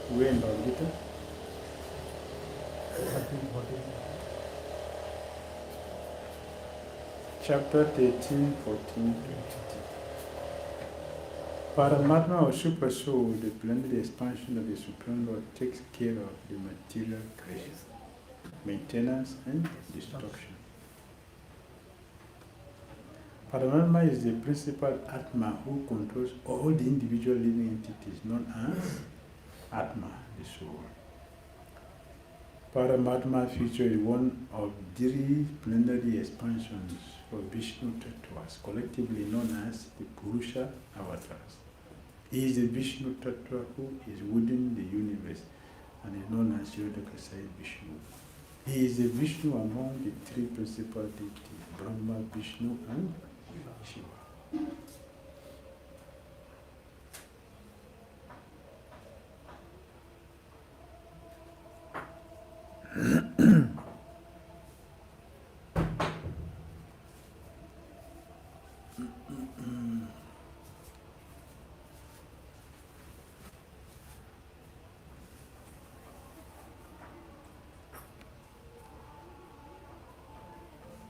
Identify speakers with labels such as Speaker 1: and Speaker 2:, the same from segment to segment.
Speaker 1: Where in Bhagavad Gita? Chapter 13, 14, 22. Paramatma or Super Soul, the blended expansion of the Supreme Lord, takes care of the material creation, maintenance and destruction. Paramatma is the principal Atma who controls all the individual living entities known as Atma, the soul. Paramatma features one of three plenary expansions of Vishnu Tattvas, collectively known as the puruṣaḥ avatars. He is the Vishnu Tattva who is within the universe and is known as Yodakasai Vishnu. He is the Vishnu among the three principal deities, Brahma, Vishnu and Shiva.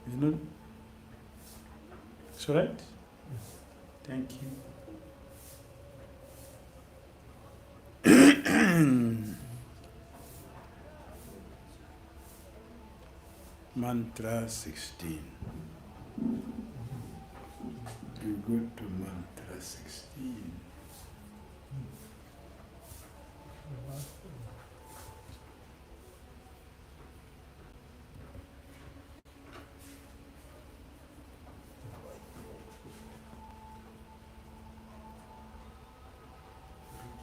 Speaker 1: It's not. It's all right? Thank you. Mantra 16. We go to Mantra 16.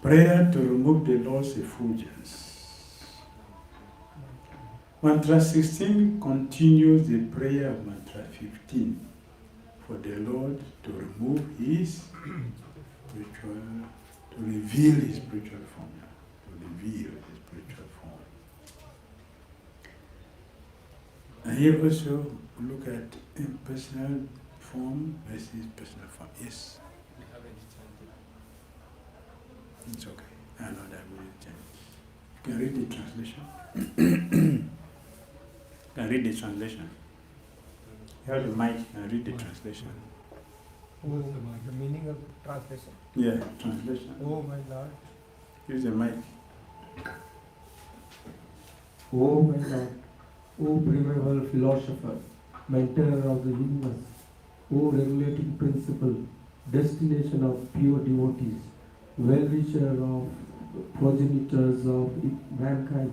Speaker 1: Prayer to remove the Lord's effulgence. Mantra 16 continues the prayer of Mantra 15 for the Lord to remove his spiritual, to reveal his spiritual form, to reveal his spiritual form. And here also look at impersonal form versus personal form. Yes. It's okay. I know that will change. You can read the translation. You can read the translation. You have the mic and read the translation.
Speaker 2: Oh, the meaning of translation.
Speaker 1: Yeah, translation.
Speaker 2: Oh my Lord.
Speaker 1: Use the mic.
Speaker 2: Oh my Lord. O primeval philosopher, maintainer of the universe, O regulating principle, destination of pure devotees, well-wisher of progenitors of mankind,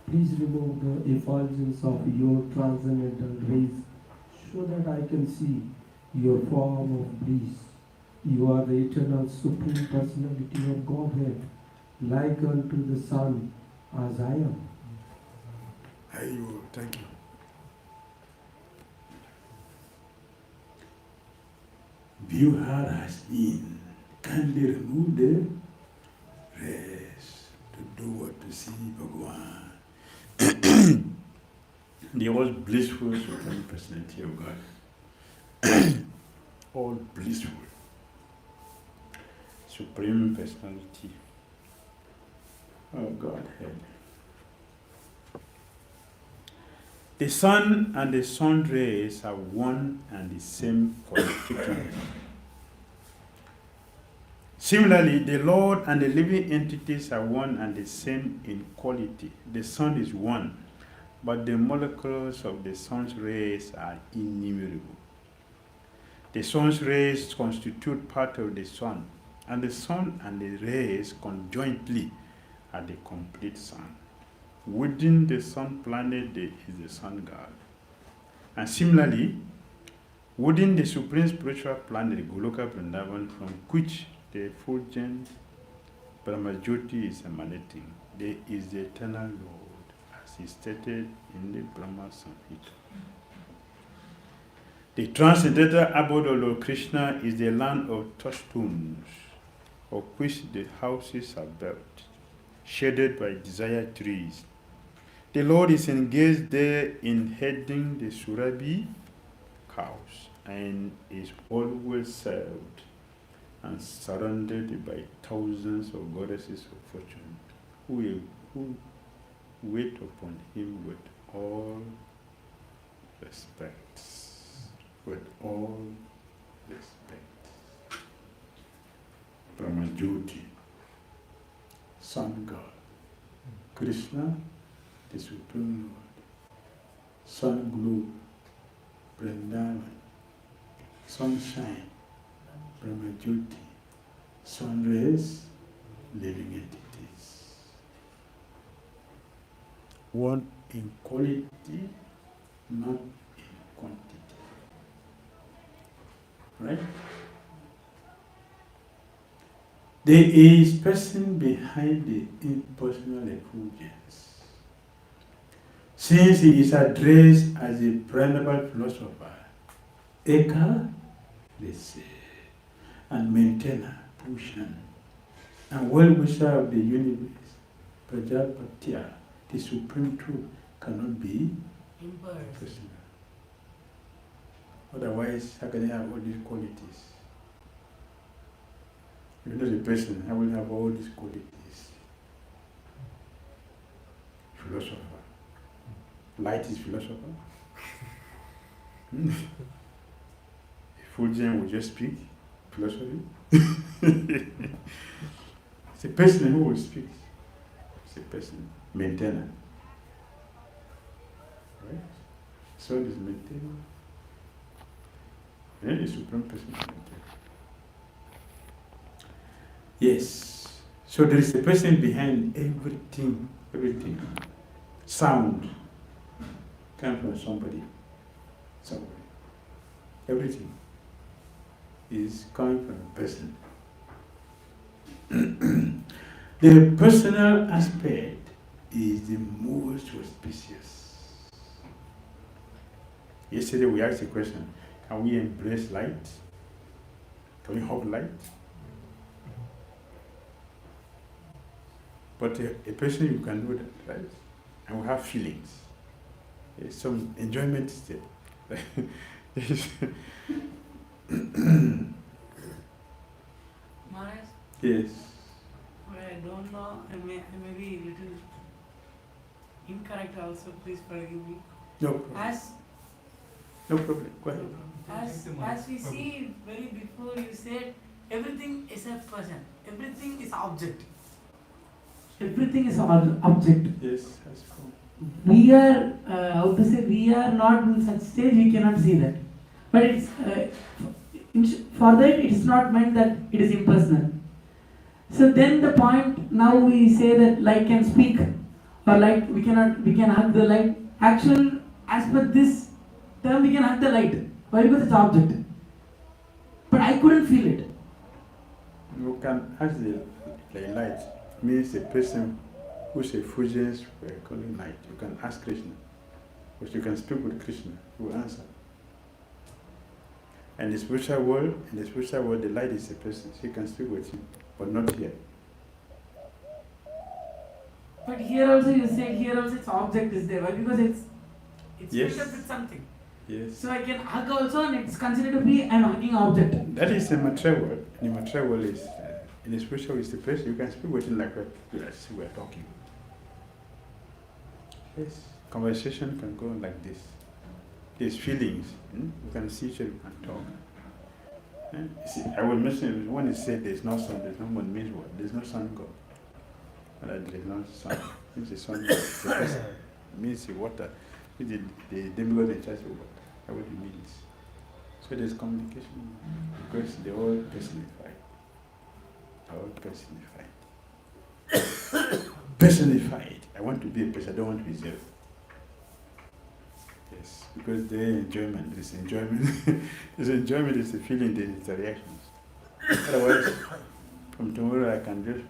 Speaker 2: please remove the effulgence of your transcendental rays so that I can see your form of bliss. You are the eternal Supreme Personality of Godhead, like unto the sun as I am.
Speaker 1: Thank you. Vyūha raśmīn. Kindly remove the rays to do what to see Bhagavan. The all blissful Supreme Personality of God. All blissful Supreme Personality of Godhead. The sun and the sun rays have one and the same qualification. Similarly, the Lord and the living entities are one and the same in quality. The sun is one, but the molecules of the sun's rays are innumerable. The sun's rays constitute part of the sun, and the sun and the rays conjointly are the complete sun. Within the sun planet there is the sun god. And similarly, within the supreme spiritual planet, Goloka Vrindavan, from which the effulgent Brahma-jyoti is emanating, there is the eternal Lord, as is stated in the Brahma Samhita. The transcendental abode of Lord Krishna is the land of touchstones, of which the houses are built, shaded by desire trees. The Lord is engaged there in herding the Surabhi cows and is always served and surrounded by thousands of goddesses of fortune, who wait upon him with all respect. With all respect. Brahmajyoti, Sun God. Krishna, the Supreme Lord. Sun globe, Vrindavan. Sunshine, Brahmajyoti. Sun rays, living entities. One in quality, not in quantity. Right? There is person behind the impersonal effulgence. Since he is addressed as a primeval philosopher, ekarṣe, and maintainer, pūṣann, and well-wisher of the universe, prājāpatya, the supreme truth, cannot be impersonal. Otherwise, how can they have all these qualities? If you're not a person, how will you have all these qualities? Philosopher. Light is philosopher. Effulgence will just speak philosophy. It's a person who will speak. It's a person. Maintainer. Right? Soul is maintainer. Then the Supreme Personality. Yes. So there is a person behind everything. Everything. Sound comes from somebody. Somewhere. Everything is coming from a person. The personal aspect is the most auspicious. Yesterday we asked a question. Can we embrace light? Can we hug light? But a person, you can do that, right? And we have feelings. There's some enjoyment there.
Speaker 3: Maharaj?
Speaker 1: Yes.
Speaker 3: I don't know, I may be a little incorrect also, please forgive me.
Speaker 1: No problem. No problem. Go ahead.
Speaker 3: As we see very before, you said everything is a person, everything is object. Everything is object.
Speaker 1: Yes, that's cool.
Speaker 3: We are, we are not in such stage, we cannot see that. But it's, for that it is not meant that it is impersonal. So then the point, now we say that light can speak, or light, we can hug the light. Actual, as per this term, we can hug the light. Why? Because it's object. But I couldn't feel it.
Speaker 1: You can ask the light. Means a person who's a effulgence, we're calling light. You can ask Krishna. But you can speak with Krishna, he will answer. And in the spiritual world, the light is a person. So you can speak with him, but not here.
Speaker 3: But here also you say, here also its object is there. Why? Because it's
Speaker 1: Yes.
Speaker 3: filled up with something.
Speaker 1: Yes.
Speaker 3: So I can hug also, and it's considered to be I'm hugging object.
Speaker 1: That is the material world. In the material world is, in the spiritual is the person. You can speak with him like we're talking. Yes. Conversation can go on like this. There's feelings. You can see each other, you can talk. See, I will mention when it said there's no sun, there's no moon, means what? There's no sun God. There's no sun. It means the sun God. The person. It means the water. The demigod in charge of water. That's what it means. So there's communication because they're all personified. Personified. I want to be a person, I don't want to be zero. Yes, because their enjoyment is enjoyment. This enjoyment is the feeling, the reactions. Otherwise, from tomorrow I can just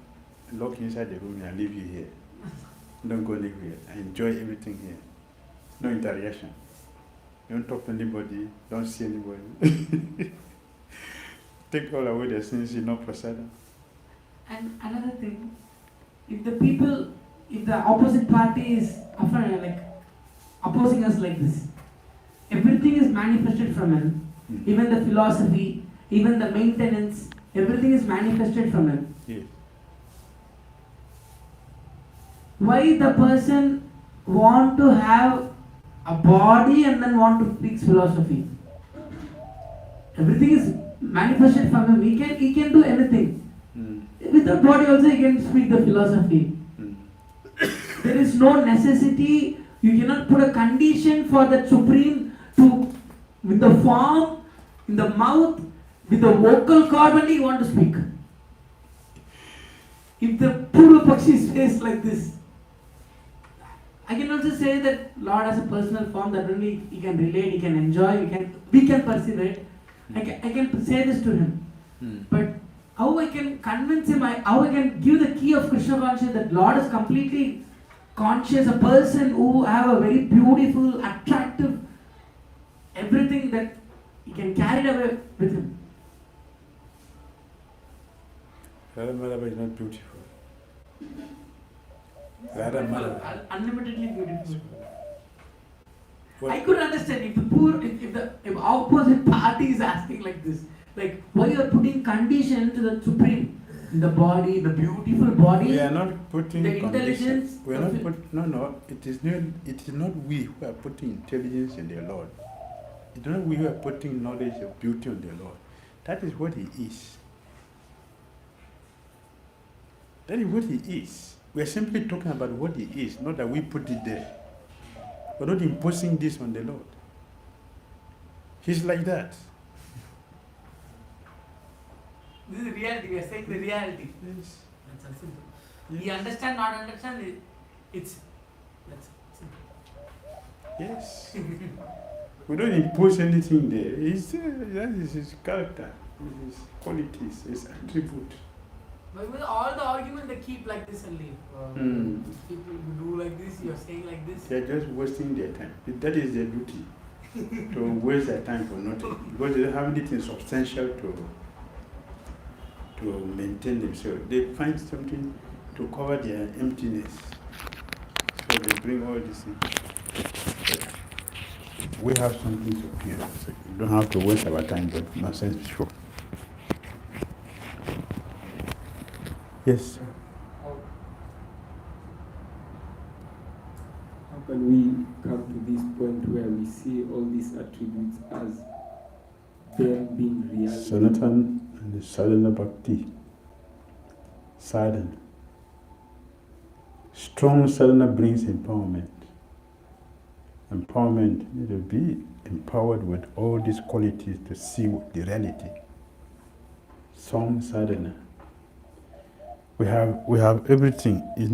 Speaker 1: lock you inside the room and leave you here. Don't go anywhere. I enjoy everything here. No interaction. Don't talk to anybody. Don't see anybody. Take all away the sins, you know, prasadam.
Speaker 3: And another thing, if the opposite party is opposing us like this, everything is manifested from him. Even the philosophy, even the maintenance, everything is manifested from him.
Speaker 1: Yeah.
Speaker 3: why the person want to have a body and then want to speak philosophy. Everything is manifested from him. He can do anything. Without body also he can speak the philosophy. There is no necessity. You cannot put a condition for that Supreme to, with the form, in the mouth, with the vocal cord only you want to speak. If the puruṣaḥ face like this, I can also say that Lord has a personal form that only he can relate, he can enjoy, we can perceive it. I can say this to him. But how I can convince him, how I can give the key of Krishna consciousness that Lord is completely conscious, a person who have a very beautiful, attractive, everything that he can carry it away with him.
Speaker 1: Radha Madhava is not beautiful.
Speaker 3: Unlimitedly beautiful. What? I could understand if opposite party is asking like this, like why you are putting condition to the Supreme, the body, the beautiful body.
Speaker 1: We are not putting
Speaker 3: the intelligence.
Speaker 1: We are not put. No. It is not we who are putting intelligence in the Lord. It is not we who are putting knowledge of beauty on the Lord. That is what He is. That is what He is. We are simply talking about what He is, not that we put it there. We're not imposing this on the Lord. He's like that.
Speaker 3: This is reality. We are saying the reality.
Speaker 1: Yes.
Speaker 3: That's so simple.
Speaker 1: Yes.
Speaker 3: We understand, not understand. That's simple.
Speaker 1: Yes. We don't impose anything there. That is His character, His qualities, His attribute.
Speaker 3: But with all the argument they keep like this only. People who do like this, you are saying like this.
Speaker 1: They are just wasting their time. That is their duty. To waste their time for nothing. Because they don't have anything substantial to maintain themselves. They find something to cover their emptiness. So they bring all these things. We have something to hear. So you don't have to waste our time, but nonsense before. Yes.
Speaker 4: How can we come to this point where we see all these attributes as them being reality?
Speaker 1: Sanatan and the sadhana bhakti. Sadhana. Strong sadhana brings empowerment. Empowerment, you need to be empowered with all these qualities to see the reality. Strong sadhana. We have everything. It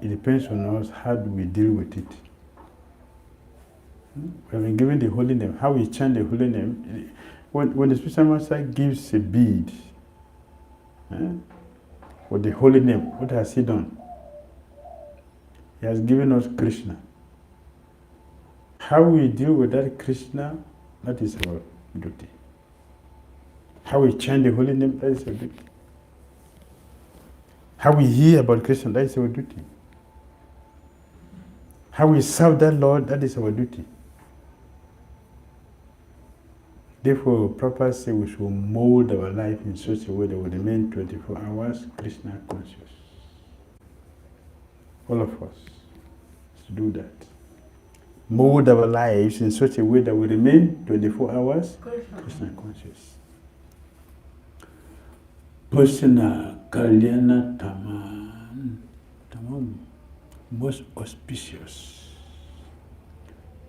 Speaker 1: depends on us how do we deal with it. We have been given the holy name. How we chant the holy name. When the spiritual master gives a bead with the holy name, what has he done? He has given us Krishna. How we deal with that Krishna, that is our duty. How we chant the holy name, that is our duty. How we hear about Krishna, that is our duty. How we serve that Lord, that is our duty. Therefore, Prabhupada said we should mold our life in such a way that we remain 24 hours Krishna conscious. All of us should do that. Mold our lives in such a way that we remain 24 hours Krishna conscious. Pūṣann kalyāṇa-tamaṁ, most auspicious.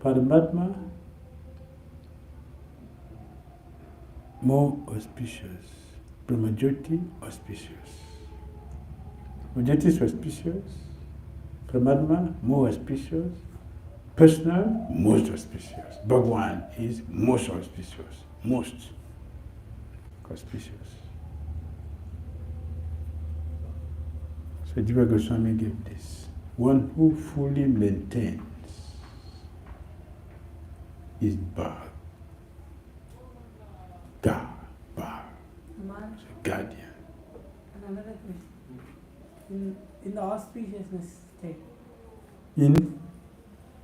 Speaker 1: Paramatma, more auspicious. Brahmajyoti, auspicious. Brahmajyoti is auspicious. Paramatma, more auspicious. Personal, most auspicious. Bhagwan is most auspicious. Most auspicious. So Jiva Goswami gave this. One who fully maintains is Bhag. Bhag. Guardian.
Speaker 3: Another question. In the auspiciousness state.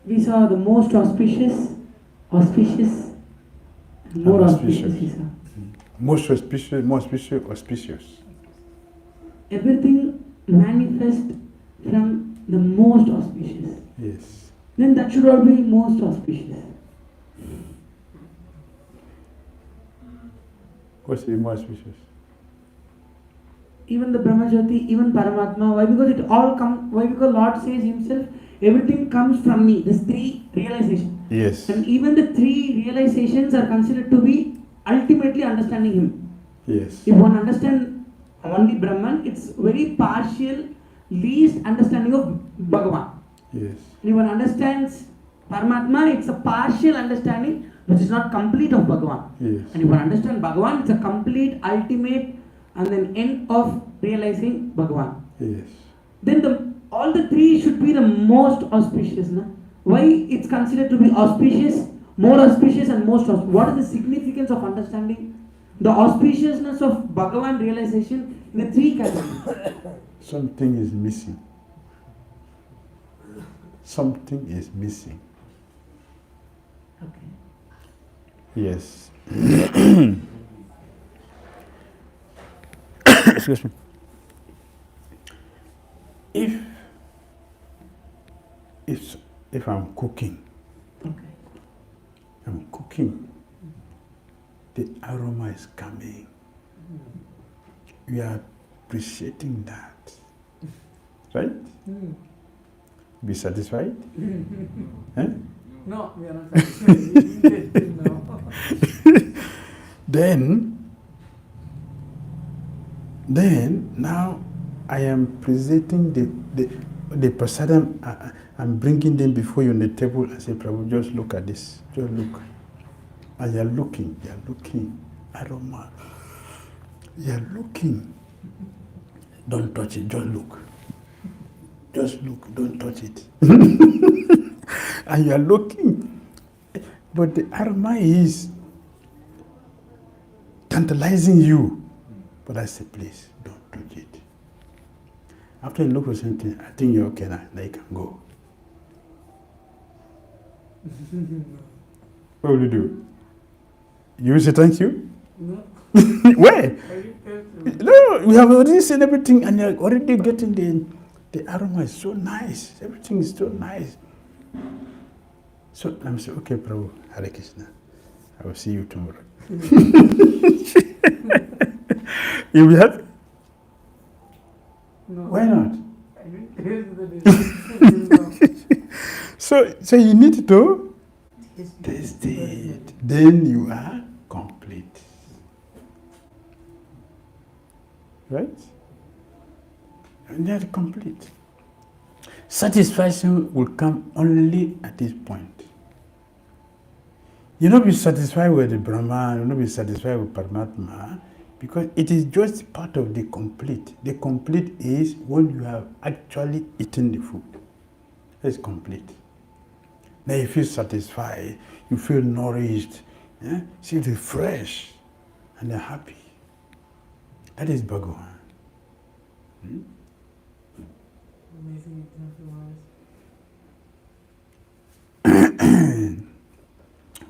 Speaker 3: We saw the most auspicious, and more auspicious we saw.
Speaker 1: Most auspicious, more auspicious, auspicious.
Speaker 3: Everything manifests from the most auspicious.
Speaker 1: Yes.
Speaker 3: Then that should all be most auspicious.
Speaker 1: What's the most auspicious?
Speaker 3: Even the Brahmajyoti, even Paramatma. Why? Because it all comes. Why? Because Lord says Himself, everything comes from me. There's three realizations.
Speaker 1: Yes.
Speaker 3: And even the three realizations are considered to be ultimately understanding Him.
Speaker 1: Yes.
Speaker 3: If one understands only Brahman, it's very partial, least understanding of Bhagavan.
Speaker 1: Yes.
Speaker 3: And if one understands Paramatma, it's a partial understanding which is not complete of Bhagavan.
Speaker 1: Yes.
Speaker 3: And if one understands Bhagavan, it's a complete, ultimate, and then end of realizing Bhagavan.
Speaker 1: Yes.
Speaker 3: Then all the three should be the most auspicious. Na? Why it's considered to be auspicious, more auspicious and most auspicious? What is the significance of understanding the auspiciousness of Bhagavan realization in the three categories?
Speaker 1: Something is missing. Something is missing.
Speaker 3: Okay.
Speaker 1: Yes. Excuse me. If I'm cooking,
Speaker 3: Okay.
Speaker 1: the aroma is coming. We are appreciating that. Right? Be satisfied? Eh?
Speaker 3: No, we are not satisfied. No.
Speaker 1: Then now I am presenting the prasadam. I'm bringing them before you on the table and say, Prabhu, just look at this. Just look. And you're looking. Aroma. You're looking. Don't touch it. Just look. Just look. Don't touch it. And you're looking. But the aroma is tantalizing you. But I say, please, don't touch it. After you look for something, I think you're okay now. Now you can go. What will you do? You will say thank you?
Speaker 3: No.
Speaker 1: Where? No, we have already seen everything and you're already getting the aroma is so nice. Everything is so nice. So I'm saying, okay, Prabhu, Hare Krishna. I will see you tomorrow. You'll be happy?
Speaker 3: No.
Speaker 1: Why not?
Speaker 3: I didn't taste the
Speaker 1: So you need to taste it. Then you are complete. Right? And you are complete. Satisfaction will come only at this point. You not be satisfied with the Brahman, you not be satisfied with Paramatma, because it is just part of the complete. The complete is when you have actually eaten the food. That's complete. Now you feel satisfied, you feel nourished, yeah? Feel refreshed, and you're happy. That is Bhagavan.
Speaker 3: Amazing example.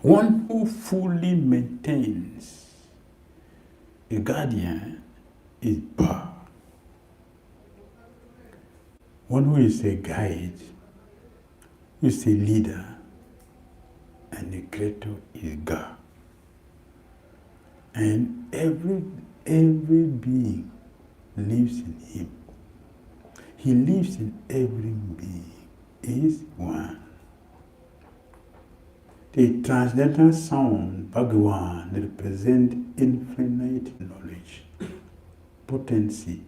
Speaker 1: One who fully maintains a guardian is Ba. One who is a guide, who is a leader, and the creator is God. And every being lives in him. He lives in every being. He is one. The transcendental sound, Bhagavan, represents infinite knowledge, potency,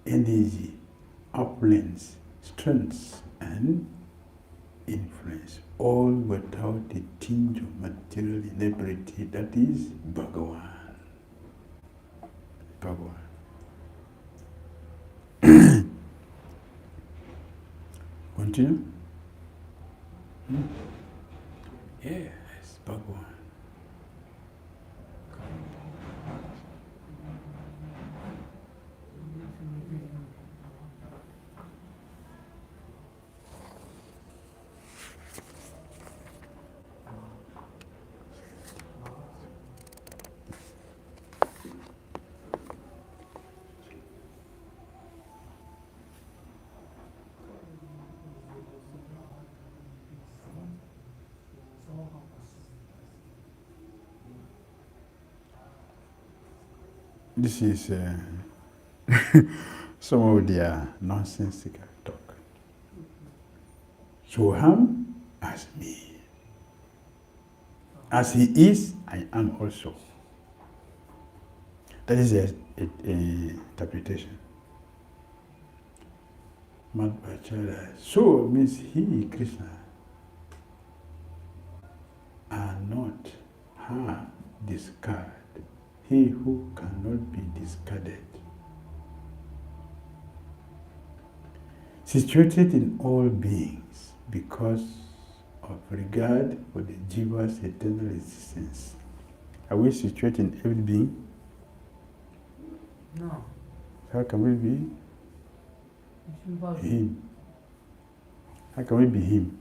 Speaker 1: energy, opulence, strength, and influence, all without a tinge of material inebriety. That is Bhagavan. Bhagavan. Continue? Yes, Bhagavan. this is some of their nonsensical talk. Soham as me. As he is, I am also. That is a interpretation. Madhvacharya. So means he, Krishna, are not her discard. He who cannot be discarded. Situated in all beings because of regard for the jiva's eternal existence. Are we situated in every being?
Speaker 3: No.
Speaker 1: How can we be
Speaker 3: It's impossible.
Speaker 1: him? How can we be him?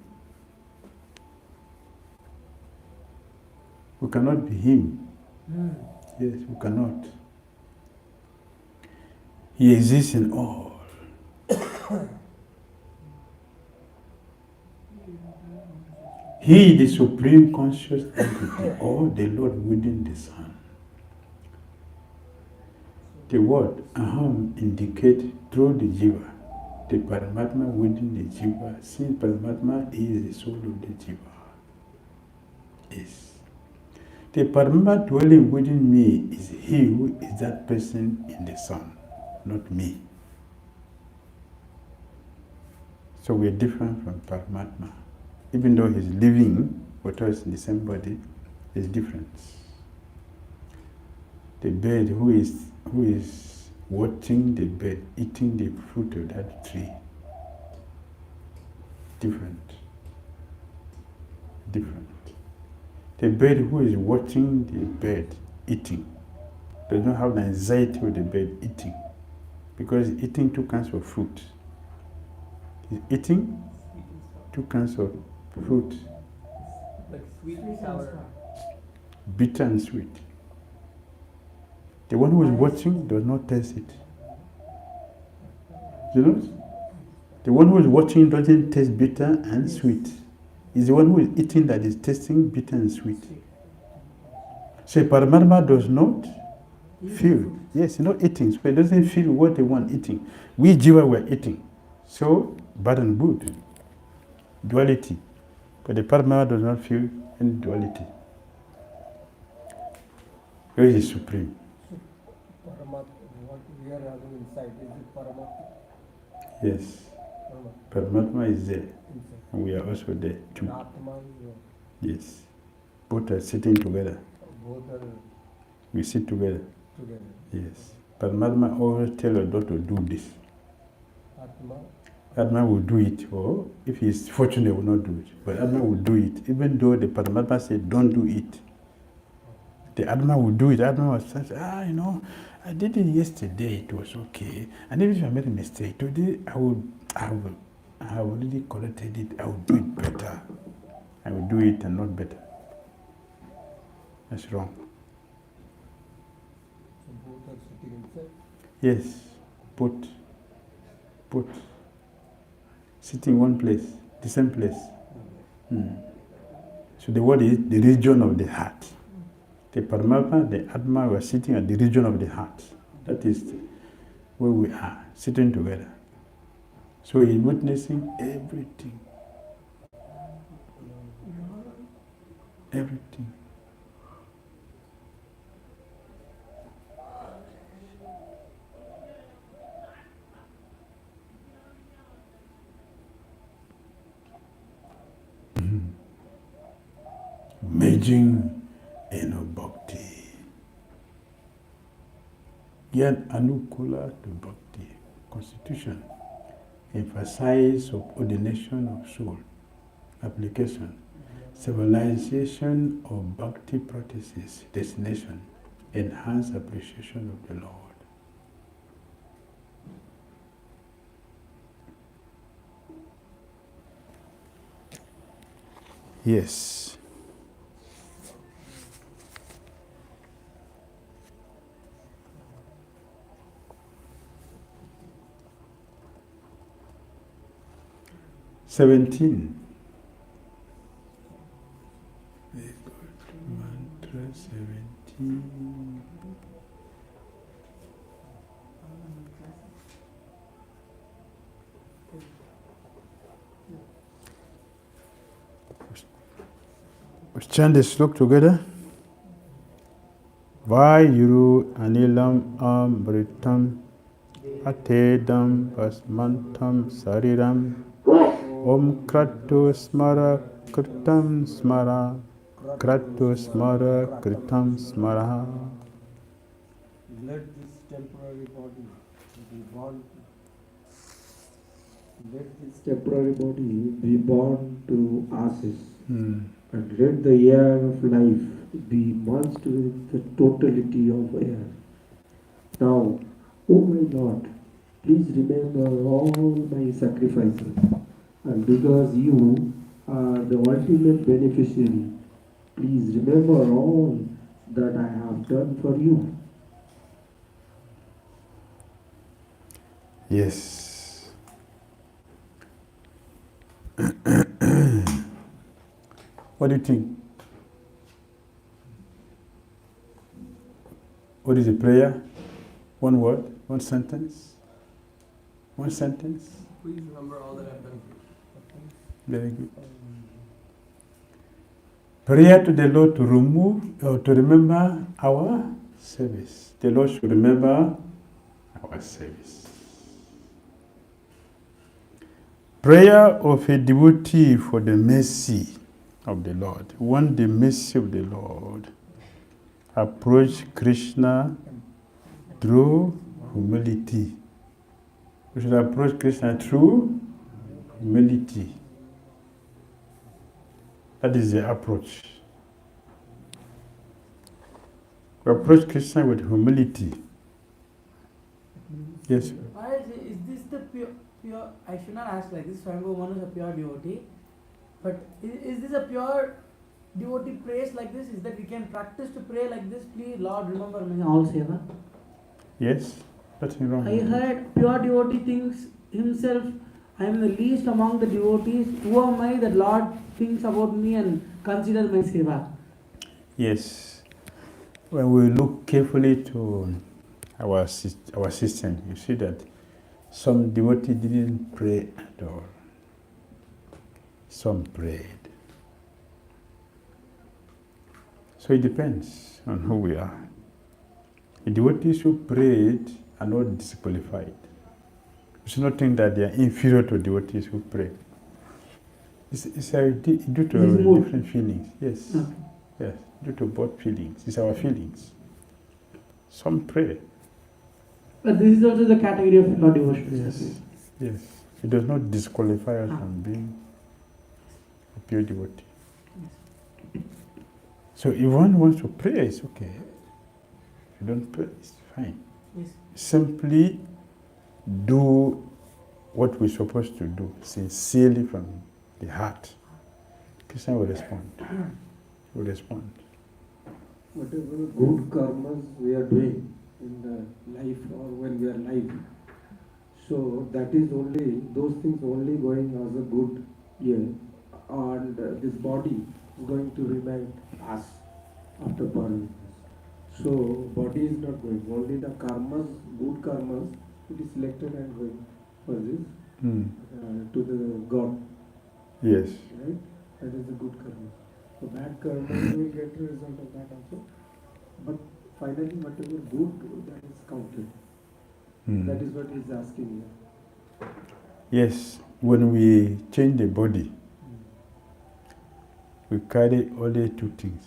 Speaker 1: We cannot be him. Yes, we cannot. He exists in all. He, the supreme conscious entity, or the Lord within the sun. The word aham indicates through the jiva, the Paramatma within the jiva, since Paramatma is the soul of the jiva. Yes. The Paramatma dwelling within me is he who is that person in the sun, not me. So we are different from Paramatma. Even though he's living with us in the same body, there's difference. The bird who is watching the bird eating the fruit of that tree, different. The bird who is watching the bird eating does not have the anxiety of the bird eating, because he's eating two kinds of fruit. He's eating two kinds of fruit,
Speaker 5: Like sweet and sour.
Speaker 1: bitter and sweet. The one who is watching does not taste it. You know? The one who is watching doesn't taste bitter and sweet. It's the one who is eating that is tasting bitter and sweet. So Paramatma does not feel. Yes, he's not eating, so he doesn't feel what they want eating. We jiva were eating. So bad and good. Duality. But the Paramatma does not feel any duality. Where is the supreme?
Speaker 5: Paramatma, what we are having inside, is it Paramatma?
Speaker 1: Yes.
Speaker 5: Paramatma
Speaker 1: Paramatma is there.
Speaker 5: inside.
Speaker 1: And we are also there too.
Speaker 5: The Atma,
Speaker 1: Yes. Both are sitting together.
Speaker 5: both are
Speaker 1: We sit together.
Speaker 5: together.
Speaker 1: Yes. Paramatma always tell us not to do this.
Speaker 5: Atma,
Speaker 1: Atma will do it, or if he is fortunate, he will not do it. But Atma will do it, even though the Paramatma said, don't do it. The Atma will do it. Atma was such, I did it yesterday, it was okay. And even if I made a mistake, today I have already corrected it, I will do it better. I will do it and not better. That's wrong.
Speaker 5: so both are sitting inside.
Speaker 1: Yes, both. Sitting in one place, the same place. So the word is the region of the heart. The Paramatma, the Atma were sitting at the region of the heart. That is where we are, sitting together. So he's witnessing everything. Everything. Merging in a bhakti. Yet anukula to bhakti. Constitution. Emphasis of ordination of soul. Application. Civilization of bhakti practices. Destination. Enhanced appreciation of the Lord. Yes. Seventeen. Very good. Mantra 17. Let's chant this slok together. Vāyur anilam amṛtam athedaṁ bhasmāntaṁ sariram om kratu smara kritam smara kratu smara kritam smara.
Speaker 5: Let this temporary body be born. Let this temporary body be born to ashes, and let the air of life be merged with the totality of air. Now, O my Lord, please remember all my sacrifices, and because you are the ultimate beneficiary, please remember all that I have done for you.
Speaker 1: Yes. What do you think? What is a prayer? One word? One sentence? One sentence?
Speaker 5: Please remember all that I've done.
Speaker 1: Very good. Prayer to the Lord to remove or to remember our service. The Lord should remember our service. Prayer of a devotee for the mercy of the Lord. Want the mercy of the Lord. Approach Krishna through humility. We should approach Krishna through humility. That is the approach. We approach Krishna with humility. Yes.
Speaker 3: Maharaj, is this the pure? I should not ask like this. Swayambhu is a pure devotee, but is this a pure devotee prays like this? Is that we can practice to pray like this? Please, Lord, remember me all seva.
Speaker 1: Yes. Nothing wrong.
Speaker 3: I heard pure devotee thinks himself, I am the least among the devotees. Who am I that Lord thinks about me and consider my seva?
Speaker 1: Yes. When we look carefully to our system, you see that some devotees didn't pray at all. Some prayed. So it depends on who we are. The devotees who prayed are not disqualified. We should not think that they are inferior to devotees who pray. It's due to our different feelings. Yes.
Speaker 3: Okay.
Speaker 1: Yes. Due to both feelings. It's our feelings. Some pray.
Speaker 3: But this is also the category of pure devotion.
Speaker 1: Yes. Yes. It does not disqualify us from being a pure devotee. So if one wants to pray, it's okay. If you don't pray, it's fine.
Speaker 3: Yes.
Speaker 1: Simply do what we're supposed to do, sincerely from the heart. Krishna will respond. He will respond.
Speaker 5: Whatever good karmas we are doing in the life or when we are alive, so that is only, those things only going as a good year, and this body is going to remain us after birth. So body is not going, only the karmas, good karmas, it is selected and going for this to the God.
Speaker 1: Yes.
Speaker 5: Right? That is the good karma. So bad karma will get the result of that also. But finally, whatever good, that is counted. That is what he is asking here.
Speaker 1: Yes. When we change the body, we carry only two things.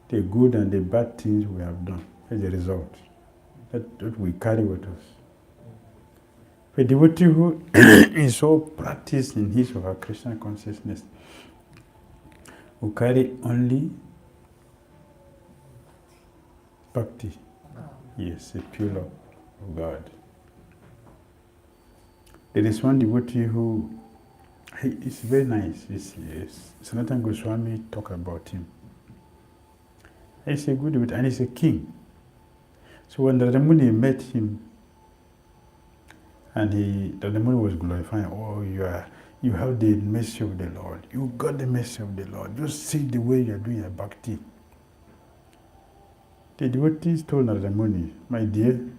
Speaker 1: The good and the bad things we have done as a result. That's what we carry with us. A devotee who is so practiced in his or her Krishna consciousness will carry only bhakti. Yes, a pure love of God. There is one devotee who, it's very nice. Sanatana Goswami talk about him. He's a good devotee and he's a king. So when Radhamuni met him, and Radhamuni was glorifying, oh, you have the mercy of the Lord. You got the mercy of the Lord. Just see the way you are doing your bhakti. The devotees told Radhamuni, my dear,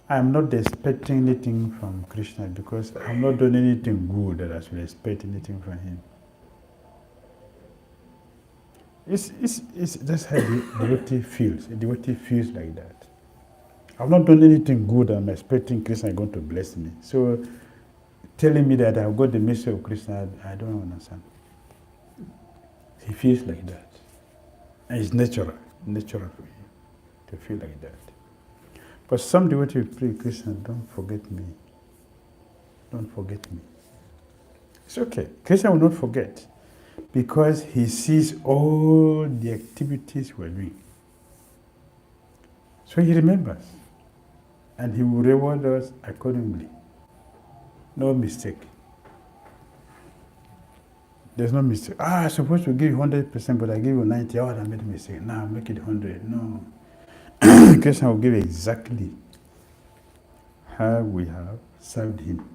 Speaker 1: I am not expecting anything from Krishna because I have not done anything good that I should expect anything from him. That's how the devotee feels. A devotee feels like that. I've not done anything good. I'm expecting Krishna is going to bless me. So telling me that I've got the message of Krishna, I don't understand. He feels like that. And it's natural for him to feel like that. But some devotees pray, Krishna, don't forget me. Don't forget me. It's okay. Krishna will not forget because he sees all the activities we're doing. So he remembers. And he will reward us accordingly. No mistake. There's no mistake. I'm supposed to give you 100%, but I give you 90. Oh, I made a mistake. Now I'll make it 100. No. Krishna will give exactly how we have served him.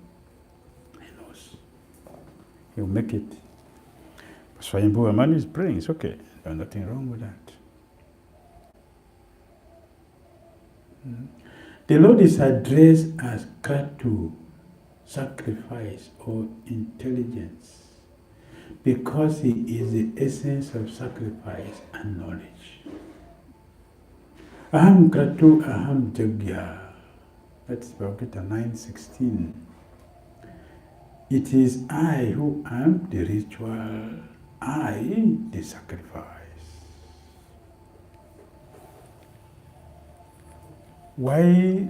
Speaker 1: He knows. He'll make it. Swayambhuva man is praying. It's okay. There's nothing wrong with that. The Lord is addressed as kratu, sacrifice or intelligence, because he is the essence of sacrifice and knowledge. Aham kratu aham jagya. That's Bhagavad Gita 9:16. It is I who am the ritual, I the sacrifice. Why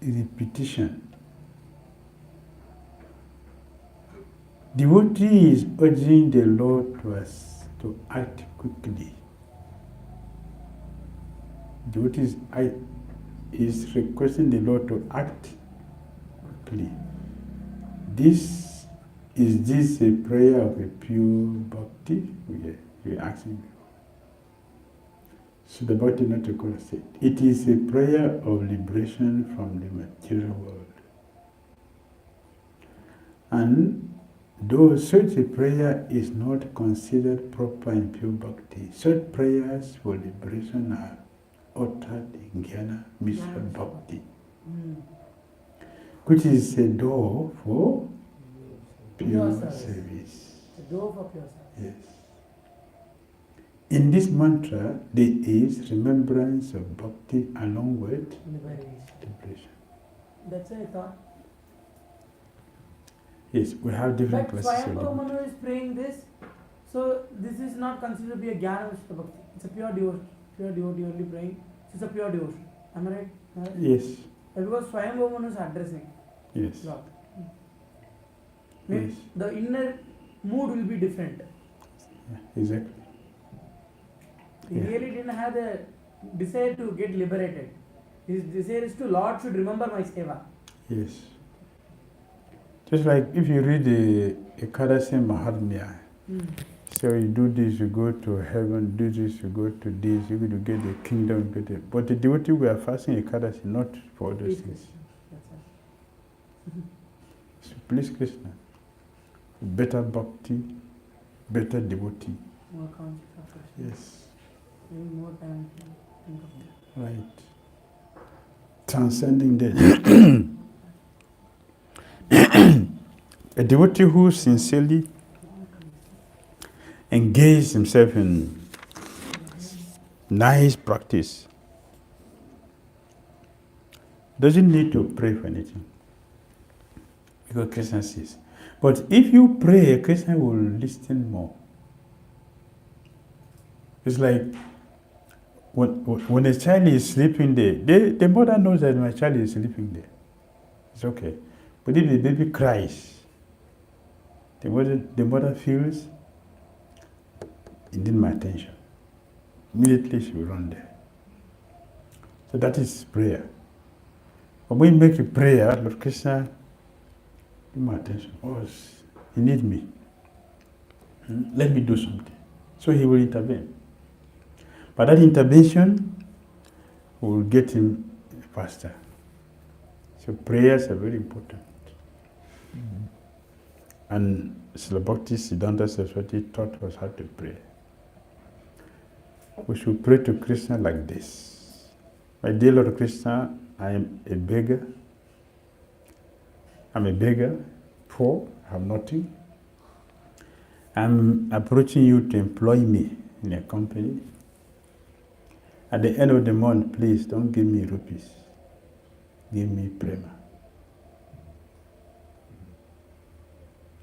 Speaker 1: repetition? Devotee is urging the Lord to act quickly. Devotee is requesting the Lord to act quickly. Is this a prayer of a pure bhakti? We're asking. So the Bhakti Shastri said, it is a prayer of liberation from the material world. And though such a prayer is not considered proper in pure bhakti, such prayers for liberation are uttered in jnana mishra bhakti, which is a door for pure service.
Speaker 3: A door for pure service.
Speaker 1: Yes. In this mantra, there is remembrance of bhakti along with liberation.
Speaker 3: That's what I thought.
Speaker 1: Yes, we have different
Speaker 3: But
Speaker 1: classes.
Speaker 3: Swayambhuva Manu is praying this, so this is not considered to be a jnana mishra bhakti. It's a pure devotee only praying. It's a pure devotion. Am I right?
Speaker 1: Yes.
Speaker 3: Because Swayambhuva Manu is addressing.
Speaker 1: Yes.
Speaker 3: Lord.
Speaker 1: Yes.
Speaker 3: The inner mood will be different.
Speaker 1: Yeah, exactly.
Speaker 3: He really didn't have the desire to get liberated. His desire is to, Lord should remember my seva.
Speaker 1: Yes. Just like if you read the ekarṣe Mahatmya, so you do this, you go to heaven, do this, you go to this, you to get the kingdom, get it. But the devotee we are fasting ekarṣe not for all those things. So please Krishna, better bhakti, better devotee.
Speaker 3: More conscious of Krishna.
Speaker 1: Yes.
Speaker 3: More time to think of that.
Speaker 1: Right. Transcending death. A devotee who sincerely engages himself in nice practice doesn't need to pray for anything. Because Krishna says. But if you pray, Krishna will listen more. It's like when a child is sleeping there, the mother knows that my child is sleeping there. It's okay. But if the baby cries, the mother feels it needs my attention. Immediately she will run there. So that is prayer. When we make a prayer, Lord Krishna, give my attention. Oh, he needs me. Let me do something. So he will intervene. But that intervention will get him faster. So prayers are very important. And Srila Bhakti Siddhanta Saraswati taught us how to pray. We should pray to Krishna like this. My dear Lord Krishna, I am a beggar. I'm a beggar, poor, I have nothing. I'm approaching you to employ me in a company. At the end of the month, please don't give me rupees. Give me prema.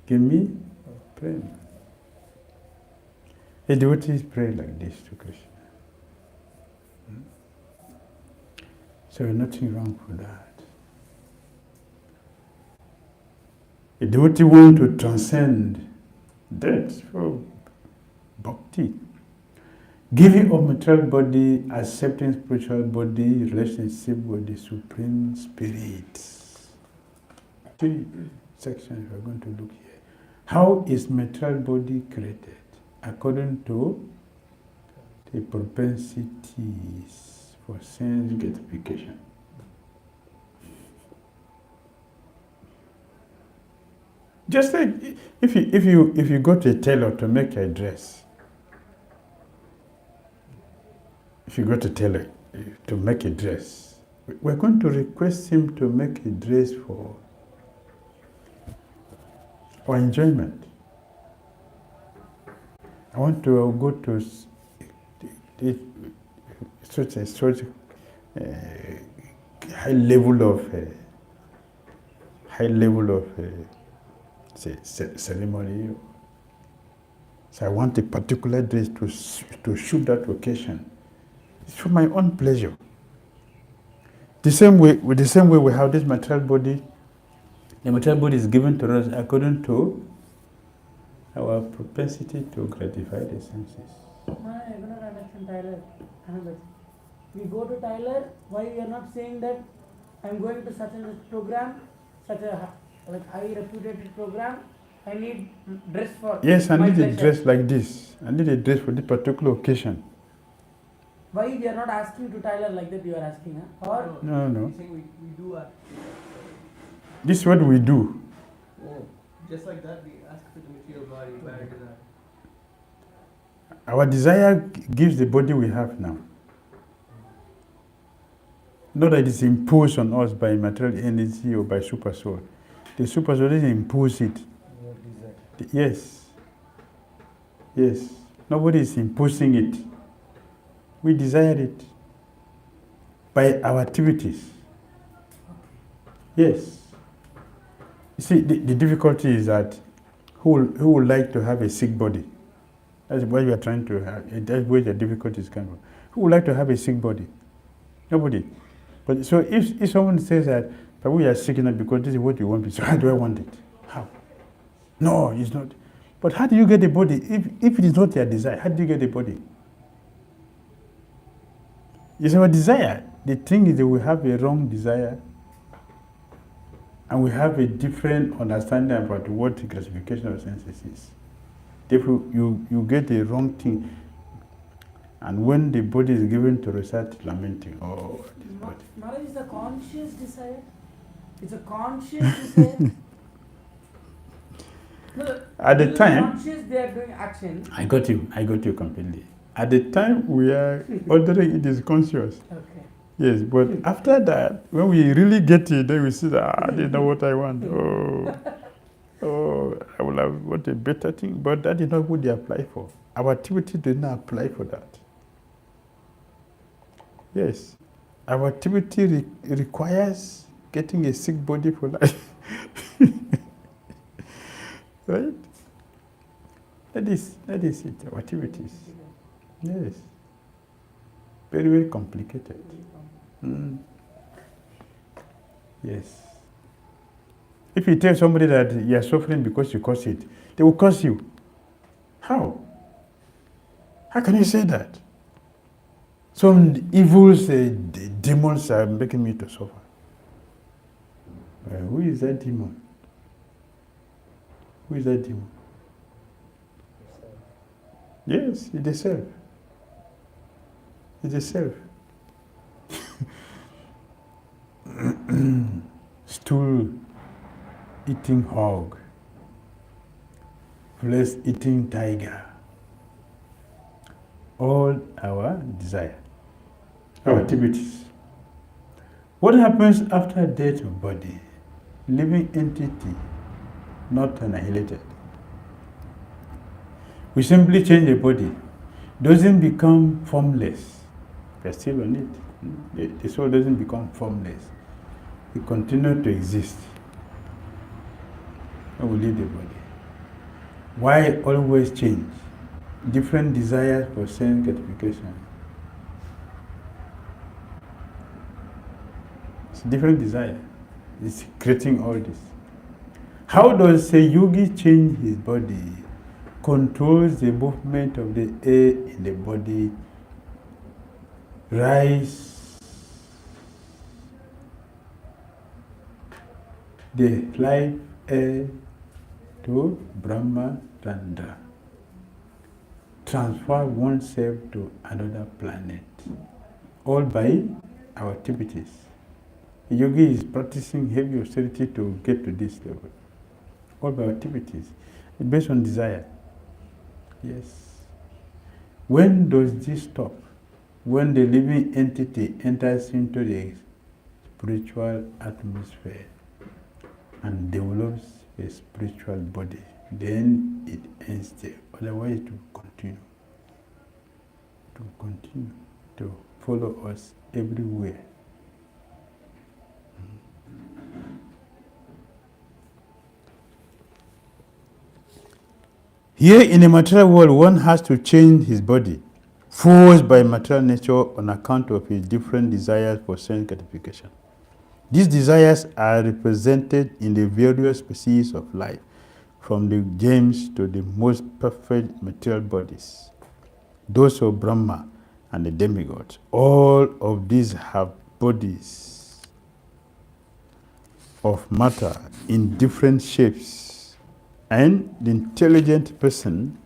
Speaker 1: Give me prema. The devotees pray like this to Krishna. So nothing wrong with that. A devotee wants to transcend death for bhakti. Giving of material body, accepting spiritual body, relationship with the Supreme Spirit. 3 sections we are going to look here. How is material body created? According to the propensities for sense gratification. Just like if you go to a tailor to make a dress, if you go to a tailor to make a dress, we're going to request him to make a dress for enjoyment. I want to go to such high level of ceremony. So I want a particular dress to shoot that occasion. It's for my own pleasure. The same way we have this material body. The material body is given to us according to our propensity to gratify the senses.
Speaker 3: I do not understand Tyler. We go to Tyler, why you are not saying that I am going to such a program, such a high reputed program, I need dress for
Speaker 1: Yes, I need
Speaker 3: pleasure.
Speaker 1: a dress like this. I need a dress for this particular occasion.
Speaker 3: Why we are not asking to Tyler like that you are asking, huh? Or
Speaker 1: No.
Speaker 6: We do
Speaker 1: This is what we do.
Speaker 6: just like that. We ask for the material body prior to that.
Speaker 1: Our desire gives the body we have now. Not that it is imposed on us by material energy or by super soul. The super soul doesn't impose it. Yes. Nobody is imposing it. We desire it by our activities. Yes. You see, the difficulty is that who would like to have a sick body? That's what you are trying to have. That's where the difficulty is coming from. Who would like to have a sick body? Nobody. But so if someone says that, but we are sick enough because this is what you want, so how do I want it? How? No, it's not. But how do you get a body? If it is not your desire, how do you get a body? It's our desire. The thing is that we have a wrong desire and we have a different understanding about what the classification of senses is. Therefore, you get the wrong thing. And when the body is given to start lamenting, oh, this body.
Speaker 3: Maharaj, is a conscious desire? It's a conscious desire? No,
Speaker 1: At the time,
Speaker 3: conscious they are doing action.
Speaker 1: I got you completely. At the time we are ordering it is conscious.
Speaker 3: Okay.
Speaker 1: Yes, but after that, when we really get it, then we see that I didn't know what I want. Oh, I will have what a better thing, but that is not what they apply for. Our activity did not apply for that. Yes, our activity requires getting a sick body for life. Right? That is it, our activities. Yes. Very, very complicated. Yes. If you tell somebody that you are suffering because you caused it, they will curse you. How? How can you say that? Some evils, demons are making me to suffer. Who is that demon? Who is that demon? Yes, it's the self. It's the self. Stool eating hog, flesh eating tiger. All our desire, our activities. What happens after death of body? Living entity, not annihilated. We simply change the body. doesn't become formless. They're still on it. The soul doesn't become formless. It continues to exist. It will leave the body. Why always change? Different desires for sense gratification. It's a different desire. It's creating all this. How does a yogi change his body? Controls the movement of the air in the body, rise the life air to Brahma Tandra. Transfer oneself to another planet. All by our activities. A yogi is practicing heavy austerity to get to this level. All by activities. It's based on desire. Yes. When does this stop? When the living entity enters into the spiritual atmosphere and develops a spiritual body, then it ends there. Otherwise, it will continue to follow us everywhere. Here in the material world, one has to change his body, forced by material nature on account of his different desires for sense gratification. These desires are represented in the various species of life, from the gems to the most perfect material bodies, those of Brahma and the demigods. All of these have bodies of matter in different shapes. And the intelligent person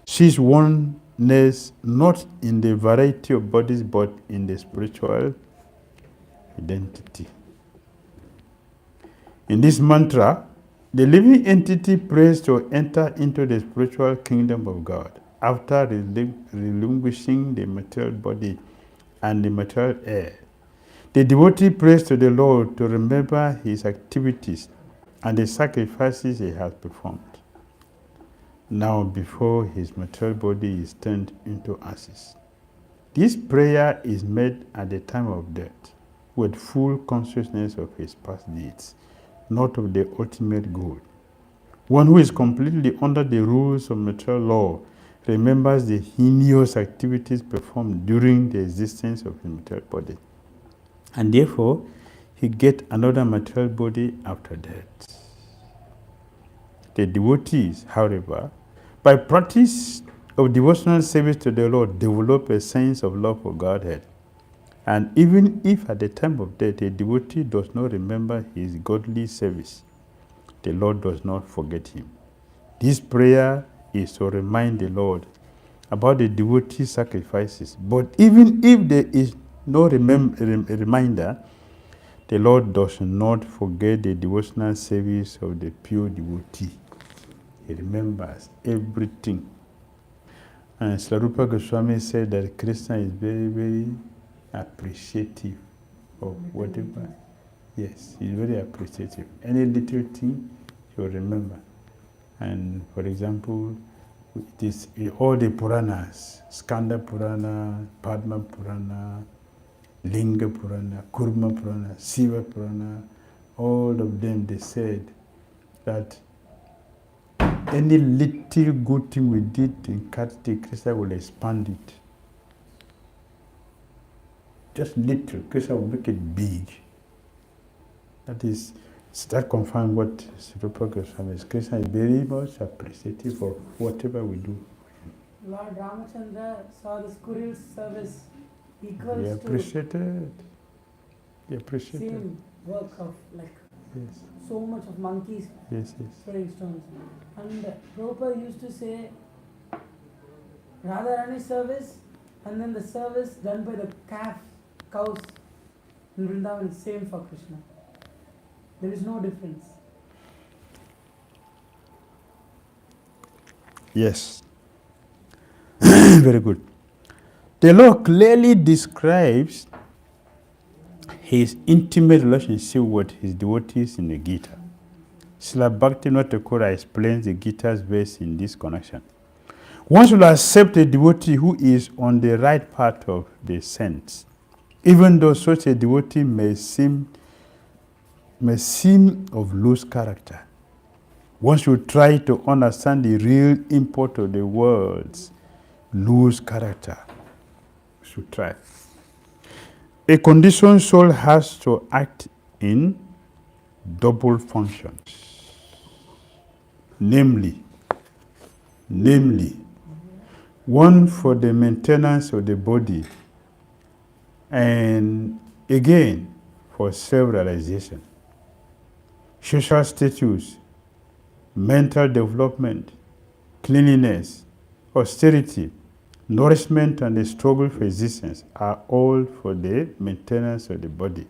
Speaker 1: sees oneness not in the variety of bodies but in the spiritual identity. In this mantra, the living entity prays to enter into the spiritual kingdom of God after relinquishing the material body and the material air. The devotee prays to the Lord to remember his activities and the sacrifices he has performed. Now before his material body is turned into ashes. This prayer is made at the time of death with full consciousness of his past deeds, not of the ultimate goal. One who is completely under the rules of material law remembers the heinous activities performed during the existence of his material body, and therefore he gets another material body after death. The devotees, however, by practice of devotional service to the Lord, develop a sense of love for Godhead. And even if at the time of death a devotee does not remember his godly service, the Lord does not forget him. This prayer is to remind the Lord about the devotee's sacrifices. But even if there is no reminder, the Lord does not forget the devotional service of the pure devotee. He remembers everything. And Srila Rupa Goswami said that Krishna is very, very appreciative of whatever. Yes, he's very appreciative. Any little thing, he will remember. And for example, it is all the Puranas, Skanda Purana, Padma Purana, Linga Purana, Kurma Purana, Siva Purana, all of them, they said that any little good thing we did in Kartik, Krishna will expand it. Just little, Krishna will make it big. That confirms what Rupa Goswami is. Krishna is very much appreciative for whatever we do.
Speaker 3: Lord Ramachandra saw the squirrel service equals
Speaker 1: He appreciated. He
Speaker 3: to
Speaker 1: appreciated.
Speaker 3: same work of
Speaker 1: Yes.
Speaker 3: so much of monkeys
Speaker 1: Yes.
Speaker 3: throwing stones. And Prabhupada used to say Radharani service and then the service done by the cows in Vrindavan is same for Krishna. There is no difference.
Speaker 1: Yes. Very good. The Lord clearly describes his intimate relationship with his devotees in the Gita. Srila Bhaktivinoda Thakur explains the Gita's verse in this connection. One should accept a devotee who is on the right path of the saints, even though such a devotee may seem of loose character. One should try to understand the real import of the words loose character. Should try. A conditioned soul has to act in double functions, namely, one for the maintenance of the body, and again for self-realization, social status, mental development, cleanliness, austerity, nourishment, and the struggle for existence are all for the maintenance of the body.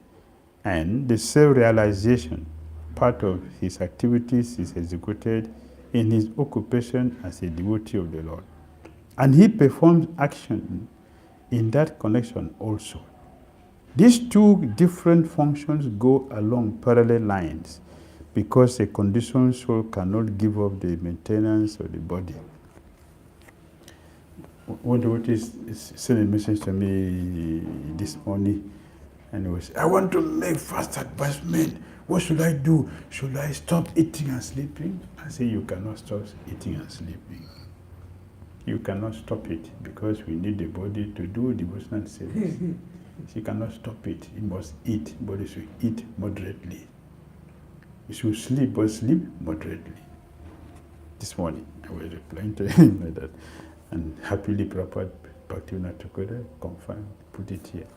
Speaker 1: And the self-realization part of his activities is executed in his occupation as a devotee of the Lord. And he performs action in that connection also. These two different functions go along parallel lines because a conditioned soul cannot give up the maintenance of the body. One devotee sent a message to me this morning, and he was, I want to make fast advancement. What should I do? Should I stop eating and sleeping? I say, you cannot stop eating and sleeping. You cannot stop it because we need the body to do devotional service. You cannot stop it. You must eat, but you should eat moderately. You should sleep, but sleep moderately. This morning, I was replying to him like that. And happily prepared Bhakti together, confirmed, put it here.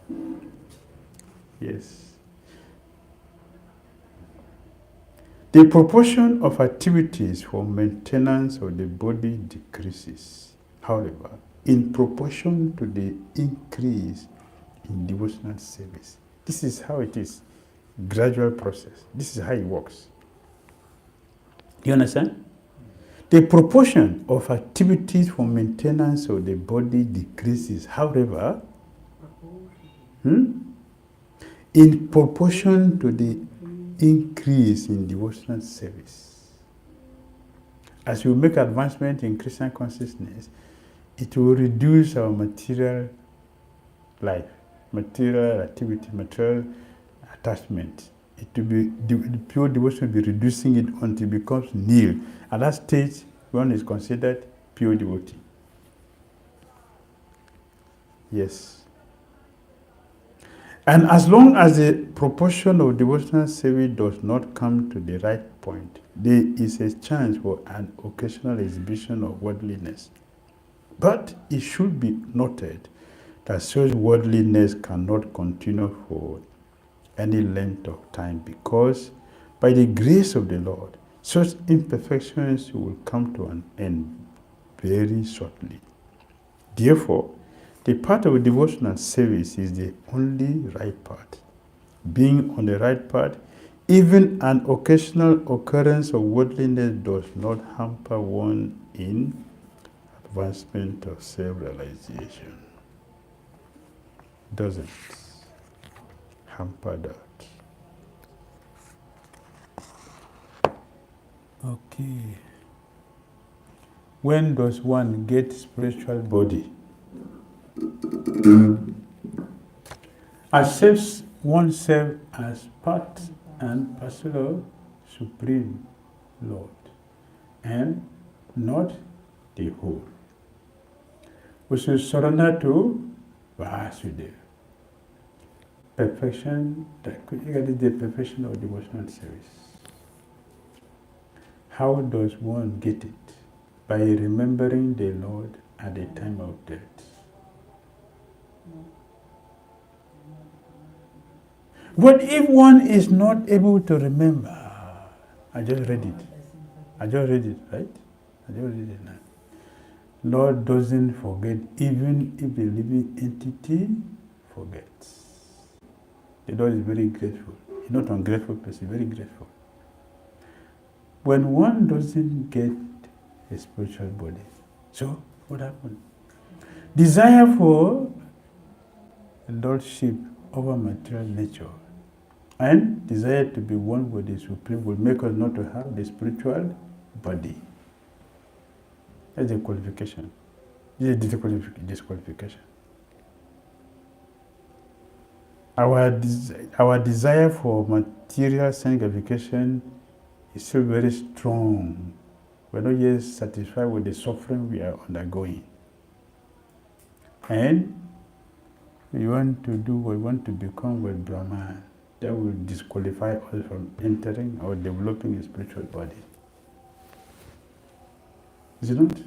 Speaker 1: Yes. The proportion of activities for maintenance of the body decreases, however, in proportion to the increase in devotional service. This is how it is. Gradual process. This is how it works. You understand? The proportion of activities for maintenance of the body decreases, however, in proportion to the increase in devotional service. As we make advancement in Christian consciousness, it will reduce our material life, material activity, material attachment. It will be, the pure devotion will be reducing it until it becomes nil. At that stage, one is considered pure devotee. Yes. And as long as the proportion of devotional service does not come to the right point, there is a chance for an occasional exhibition of worldliness. But it should be noted that such worldliness cannot continue for any length of time, because by the grace of the Lord, such imperfections will come to an end very shortly. Therefore, the path of devotional service is the only right path. Being on the right path, even an occasional occurrence of worldliness does not hamper one in advancement of self-realization. Doesn't hamper that. Okay. When does one get spiritual body? Accepts oneself as part and parcel of Supreme Lord, and not the whole. We should surrender to Vasudeva. Perfection, that is the perfection of devotional service. How does one get it? By remembering the Lord at the time of death. What if one is not able to remember? I just read it, right? I just read it now. Lord doesn't forget, even if the living entity forgets. The Lord is very grateful. He's not an ungrateful person, very grateful. When one doesn't get a spiritual body, so what happened? Desire for lordship over material nature and desire to be one with the Supreme will make us not to have the spiritual body. That's the qualification. It's a disqualification. Our desire for material sanctification is still very strong. We're not yet satisfied with the suffering we are undergoing. And we want to do what we want to become with Brahman. That will disqualify us from entering or developing a spiritual body. Is it not?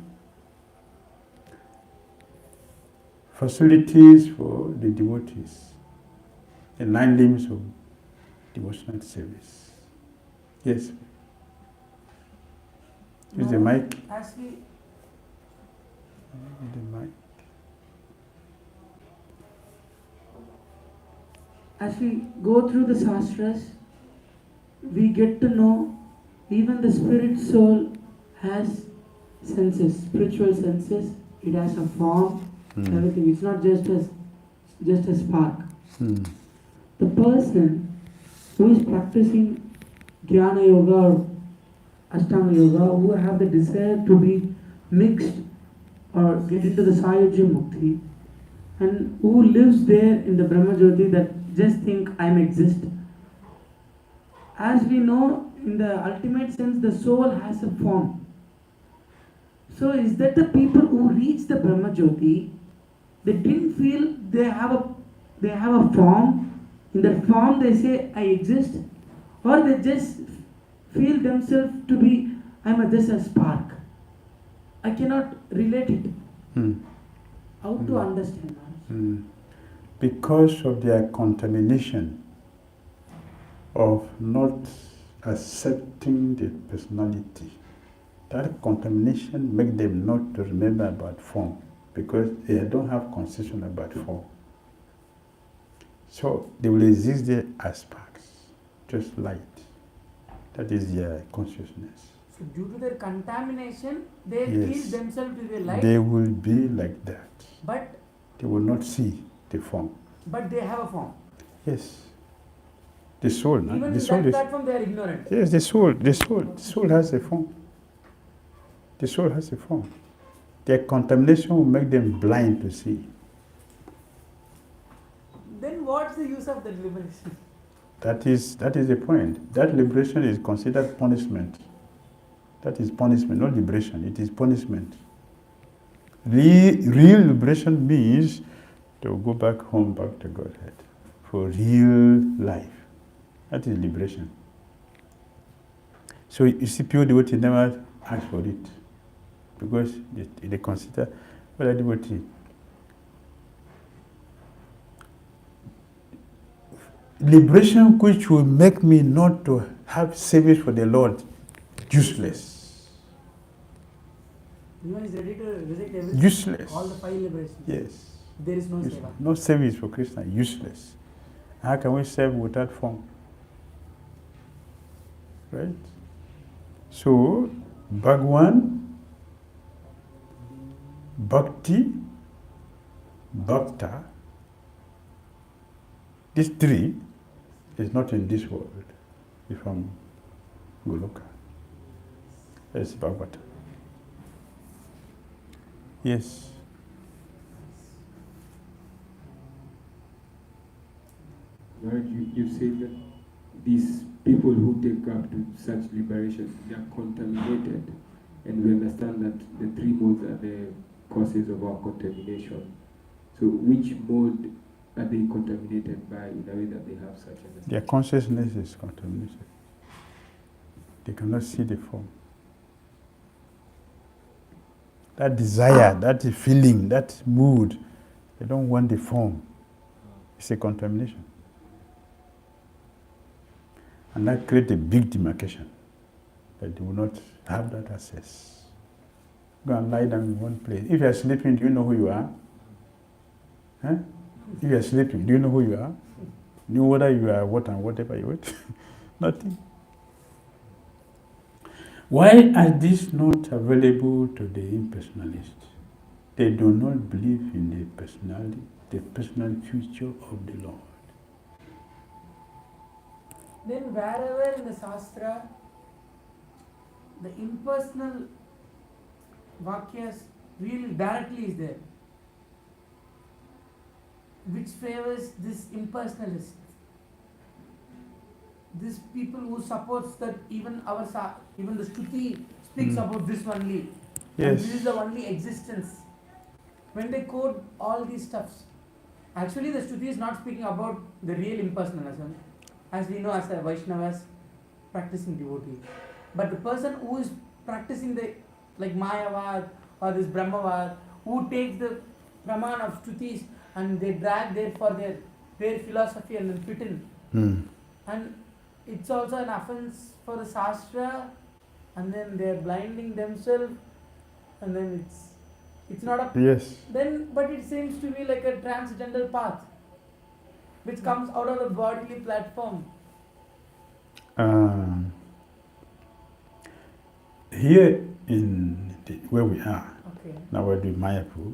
Speaker 1: Facilities for the devotees. The 9 limbs of devotional service. Yes. Use the mic.
Speaker 3: As we
Speaker 1: The mic.
Speaker 3: As we go through the Shastras, we get to know even the spirit soul has senses, spiritual senses. It has a form, everything. It's not just a spark. The person who is practicing Jnana Yoga or Ashtanga Yoga, who have the desire to be mixed or get into the Sayajya Mukti, and who lives there in the Brahma Jyoti, that just think I'm exist. As we know, in the ultimate sense, the soul has a form. So is that the people who reach the Brahma Jyoti, they didn't feel they have a form. In that form they say I exist, or they just feel themselves to be just a spark. I cannot relate it. How to understand?
Speaker 1: Because of their contamination of not accepting the personality. That contamination makes them not to remember about form, because they don't have conception about form. So they will exist there as sparks, just light. That is their consciousness.
Speaker 3: So due to their contamination, they
Speaker 1: Yes.
Speaker 3: feel themselves to be light.
Speaker 1: They will be like that.
Speaker 3: But
Speaker 1: They will not see the form.
Speaker 3: they have a form.
Speaker 1: Yes. The soul, no?
Speaker 3: Even
Speaker 1: The
Speaker 3: in
Speaker 1: soul
Speaker 3: that
Speaker 1: is.
Speaker 3: platform they are ignorant.
Speaker 1: Yes, the soul has a form. The soul has a form. Their contamination will make them blind to see.
Speaker 3: Then what's the use of the liberation?
Speaker 1: That is the point. That liberation is considered punishment. That is punishment, not liberation. It is punishment. Real liberation means to go back home, back to Godhead, for real life. That is liberation. So you see, pure devotee never ask for it, because they consider, well, a devotee. Liberation which will make me not to have service for the Lord, useless.
Speaker 3: Even is ready to reject everything.
Speaker 1: Useless.
Speaker 3: All the 5 liberations.
Speaker 1: Yes.
Speaker 3: There is no
Speaker 1: Useless.
Speaker 3: seva.
Speaker 1: No service for Krishna, useless. How can we serve without form? Right? So, Bhagwan, Bhakti, Bhakta, these 3 is not in this world. It's from Goloka. It's Bhagavata. Yes.
Speaker 4: Maharaj, you say that these people who take up to such liberation, they are contaminated, and we understand that the 3 modes are the causes of our contamination. So which mode are they contaminated by in a way that they have such an
Speaker 1: Their consciousness is contaminated. They cannot see the form. That desire, that feeling, that mood, they don't want the form. It's a contamination. And that creates a big demarcation, that they will not have that access. Go and lie down in one place. If you are sleeping, do you know who you are? Huh? If you are sleeping, do you know who you are? Do you know whether you are what and whatever you want? Nothing. Why are these not available to the impersonalists? They do not believe in the personality, the personal future of the Lord.
Speaker 3: Then wherever in the Shastra, the impersonal Vakyas really directly is there, which favors this impersonalist. These people who supports that even even the Shruti speaks about this only.
Speaker 1: Yes.
Speaker 3: And this is the only existence. When they quote all these stuffs, actually the Shruti is not speaking about the real impersonalism, as we know as a Vaishnavas practicing devotee. But the person who is practicing the like Mayavad or this Brahmavad, who takes the Praman of Shrutis and they drag there for their philosophy and then fit in. And it's also an offense for the Shastra, and then they are blinding themselves, and then it's not a
Speaker 1: Yes.
Speaker 3: then, but it seems to be like a transcendental path which comes out of the bodily platform.
Speaker 1: Here where we are,
Speaker 3: Okay.
Speaker 1: now we're doing Mayapur,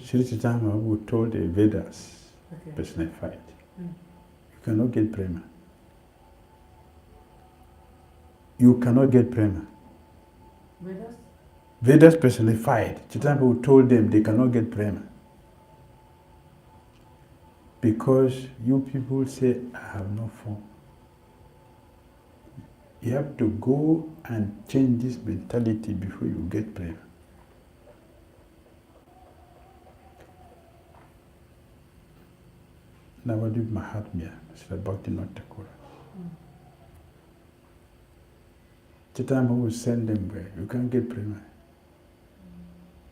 Speaker 1: Sri Chaitanya who told the Vedas
Speaker 3: Okay.
Speaker 1: personified,
Speaker 3: Mm.
Speaker 1: you cannot get prema. You cannot get prema.
Speaker 3: Vedas?
Speaker 1: Vedas personified. Chaitanya who told them they cannot get prema. Because you people say, I have no form. You have to go and change this mentality before you get prema. Navadip Mahatmya, Sri Bhakti Shastri Chaitanya will send them where you can't get prema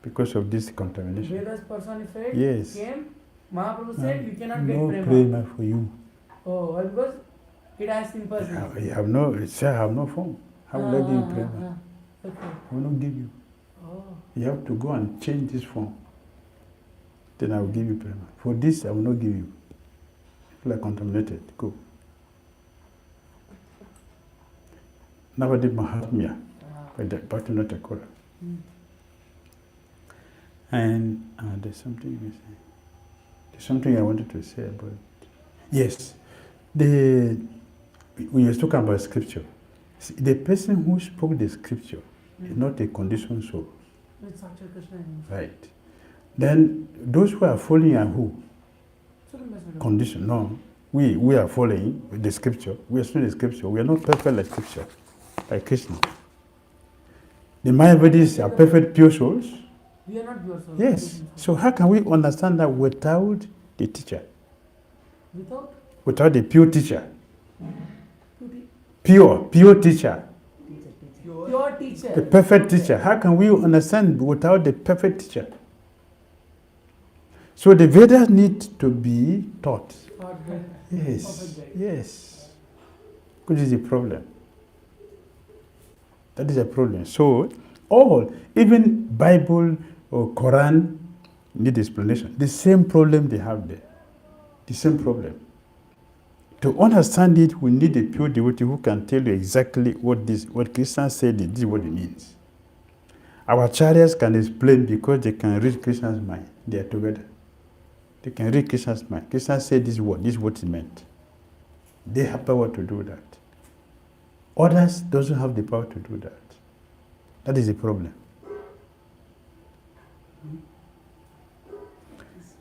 Speaker 1: because of this contamination.
Speaker 3: Vedas personified
Speaker 1: Yes.
Speaker 3: came, Mahaprabhu said you cannot
Speaker 1: no
Speaker 3: get prema.
Speaker 1: prema for you.
Speaker 3: Oh, why? Because it has impersonality.
Speaker 1: You have no, it I have no form. How will I give you prema?
Speaker 3: Okay.
Speaker 1: I will not give you.
Speaker 3: Oh.
Speaker 1: You have to go and change this form. Then I will give you prema. For this, I will not give you. People are contaminated. Go. Navadip Mahatmya by the Bhakti Shastri. And there's something you say. There's something I wanted to say about. Yes, when you're talking about scripture, see, the person who spoke the scripture is not a conditioned soul.
Speaker 3: It's Sakshat Krishna.
Speaker 1: Right. Then those who are following are who?
Speaker 3: Supreme Personality.
Speaker 1: Condition. No. We are following the scripture. We are studying the scripture. We are not perfect like scripture, like Krishna. The Mayavadis are perfect pure souls.
Speaker 3: We are not pure souls.
Speaker 1: Yes. So how can we understand that without the teacher?
Speaker 3: Without
Speaker 1: Without the pure teacher?
Speaker 3: beauty.
Speaker 1: Pure teacher.
Speaker 3: Pure teacher.
Speaker 1: The perfect teacher. How can we understand without the perfect teacher? So the Vedas need to be taught. Yes. Yes. Which is the problem. That is a problem. So even Bible or Quran need explanation. The same problem they have there. The same problem. To understand it, we need a pure devotee who can tell you exactly what Krishna said, this is what it means. Our acharyas can explain because they can read Krishna's mind. They are together. They can read Krishna's mind. Krishna said this is what it meant. They have power to do that. Others doesn't have the power to do that. That is the problem.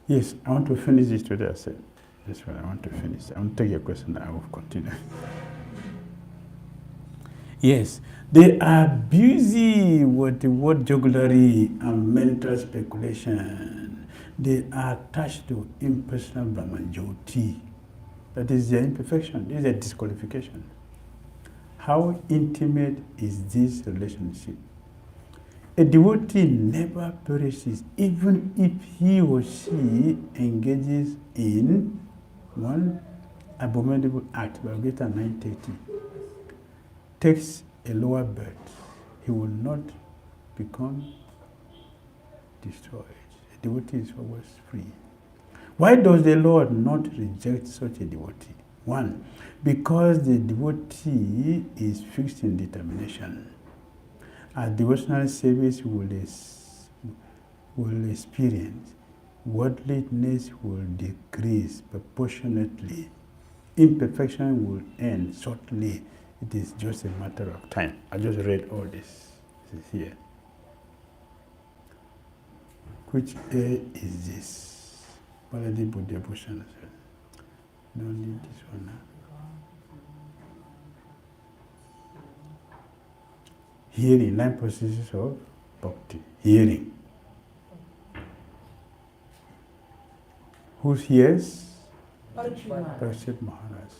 Speaker 1: Yes, I want to finish this today, I said. That's what I want to finish. I want to take your question, I will continue. Yes, they are busy with the word jugglery and mental speculation. They are attached to impersonal Brahman Jyoti. That is their imperfection. This is a disqualification. How intimate is this relationship? A devotee never perishes, even if he or she engages in one abominable act, Bhagavad Gita 9:30, takes a lower birth, he will not become destroyed. A devotee is always free. Why does the Lord not reject such a devotee? One, because the devotee is fixed in determination. As devotional service will experience, worldliness will decrease proportionately. Imperfection will end shortly. It is just a matter of time. I just read all this. This is here. Which A is this? Baladi Buddha Bhushan. Don't need this one now. Hearing, 9 processes of bhakti. Hearing. Who hears? Parikshit Maharaj.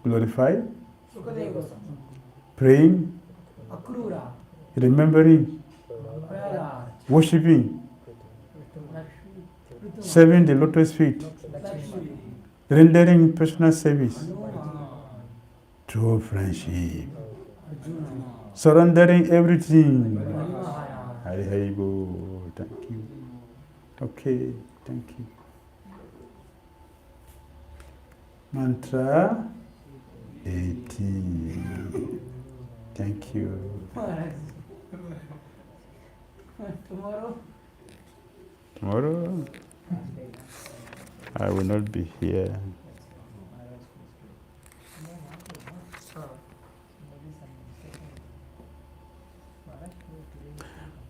Speaker 1: Glorified? Praying? Remembering? Worshipping? Serving the lotus feet? Rendering personal service? True friendship? Surrendering everything? Hari Hari Bol. Thank you. Okay, thank you. Mantra 18. Thank you. Tomorrow? I will not be here.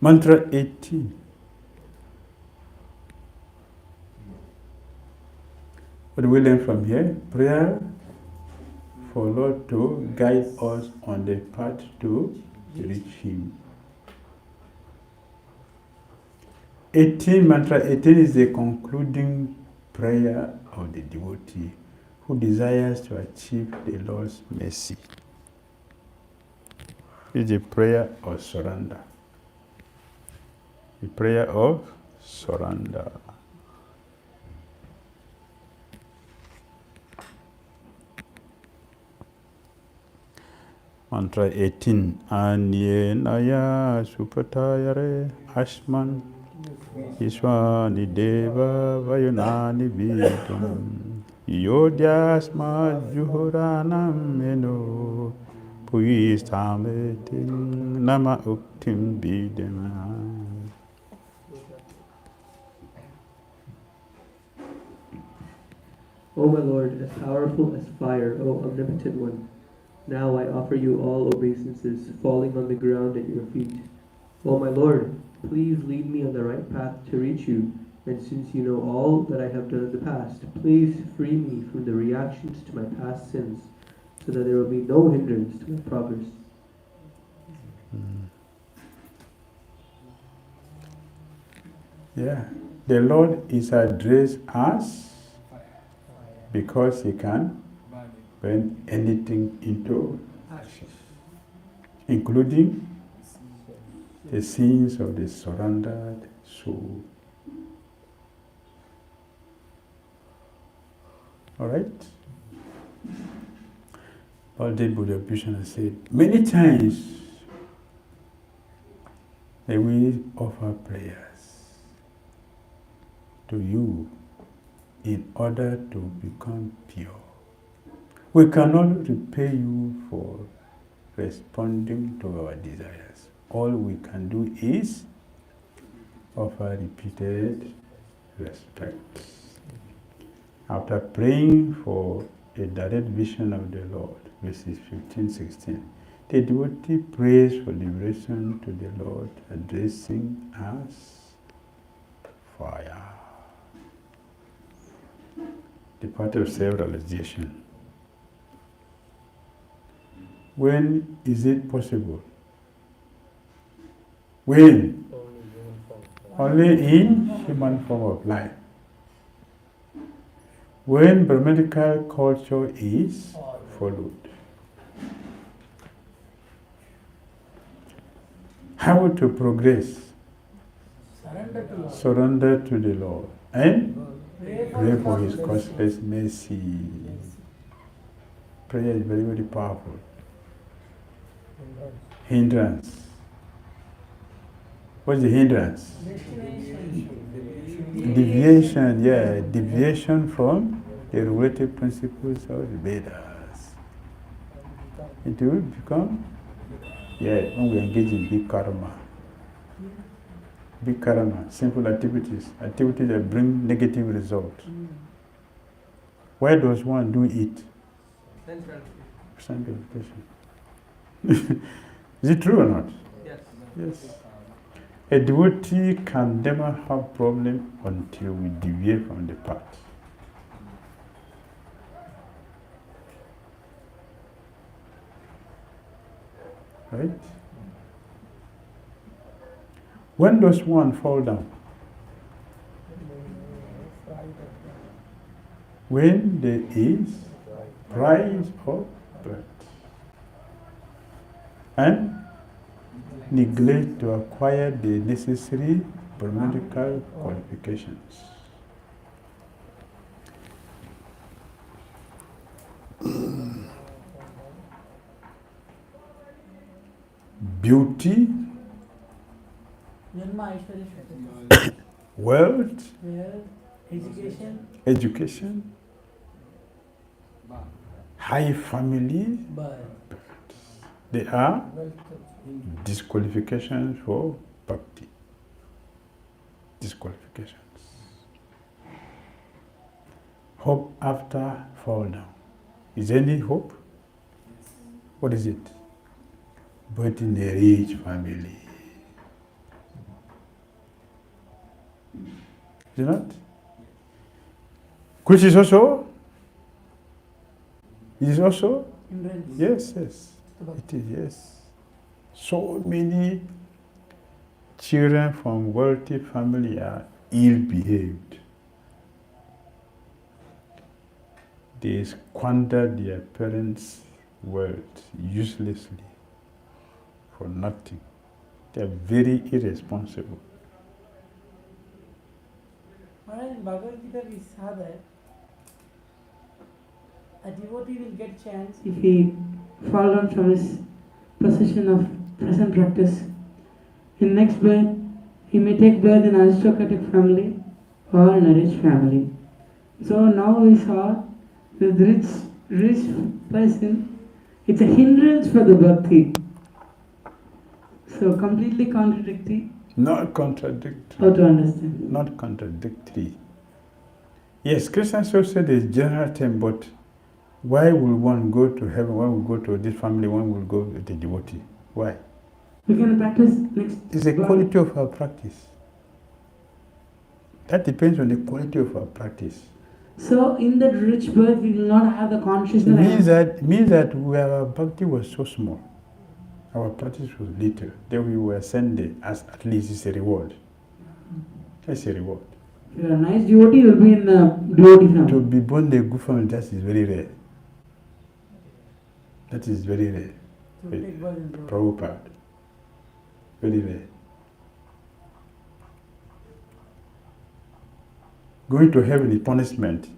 Speaker 1: Mantra 18. What do we learn from here? Prayer for Lord to guide us on the path to reach Him. 18, mantra 18 is the concluding prayer of the devotee who desires to achieve the Lord's mercy. It's a prayer of surrender. A prayer of surrender. Mantra 18. Anyenaya supatayare asman Iswani deva vayunani vidum Yodyasma juhuranam eno Puistametin nama uktim bidema.
Speaker 7: O my Lord, as powerful as fire, O omnipotent one, now I offer you all obeisances, falling on the ground at your feet. O my Lord, please lead me on the right path to reach you, and since you know all that I have done in the past, please free me from the reactions to my past sins, so that there will be no hindrance to my progress.
Speaker 1: Yeah, the Lord is addressed as because He can bring anything into action, including the sins of the surrendered soul. All right? All day Buddha Bhushan said, many times may we offer prayers to you in order to become pure. We cannot repay you for responding to our desires. All we can do is offer repeated respect. After praying for a direct vision of the Lord, verses 15-16, the devotee prays for liberation to the Lord, addressing as fire. The part of self-realization. When is it possible? When? Only in human form of life. When Brahmanical culture is followed. How to progress? Surrender to the Lord and pray for His causeless mercy. Prayer is very, very powerful. Hindrance. What's the hindrance? Deviation, yeah, deviation from the regulative principles of the Vedas. It will become, when we engage in big karma. Big karma, simple activities that bring negative results. Why does one do it? Is it true or not?
Speaker 6: Yes.
Speaker 1: Yes. A devotee can never have problem until we deviate from the path. Right? When does one fall down? When there is pride or birth and neglect to acquire the necessary paramedical qualifications. Beauty,
Speaker 3: Yama, Aishwarya,
Speaker 1: wealth,
Speaker 3: education,
Speaker 1: education, high family,
Speaker 3: birth.
Speaker 1: they are disqualifications for bhakti. Disqualifications. Hope after fall down. Is there any hope? What is it? But in a rich family. Is it not? Which is also? It is also?
Speaker 3: Hindrance.
Speaker 1: Yes, yes. It is, yes. So many children from wealthy family are ill-behaved. They squander their parents' wealth uselessly for nothing. They are very irresponsible.
Speaker 3: In Bhagavad Gita we saw that a devotee will get chance if he fall down from his position of present practice. In next birth, he may take birth in an aristocratic family or in a rich family. So now we saw the rich person, it's a hindrance for the bhakti. So completely contradictory.
Speaker 1: Not contradictory.
Speaker 3: How to understand?
Speaker 1: Not contradictory. Yes, Christians also say there's general term, but why will one go to heaven, one will go to this family, one will go to the devotee? Why?
Speaker 3: We can practice next.
Speaker 1: It's the quality of our practice. That depends on the quality of our practice.
Speaker 3: So in that rich birth, we will not have the consciousness.
Speaker 1: Means that our bhakti was so small. Our practice was little. Then we were sent there as at least it's a reward. That's a reward.
Speaker 3: If you're a nice devotee, you will be in the devotee family.
Speaker 1: To be born in a good family, that is very rare. That is very rare. Prabhupada. Very rare. Going to heaven is punishment.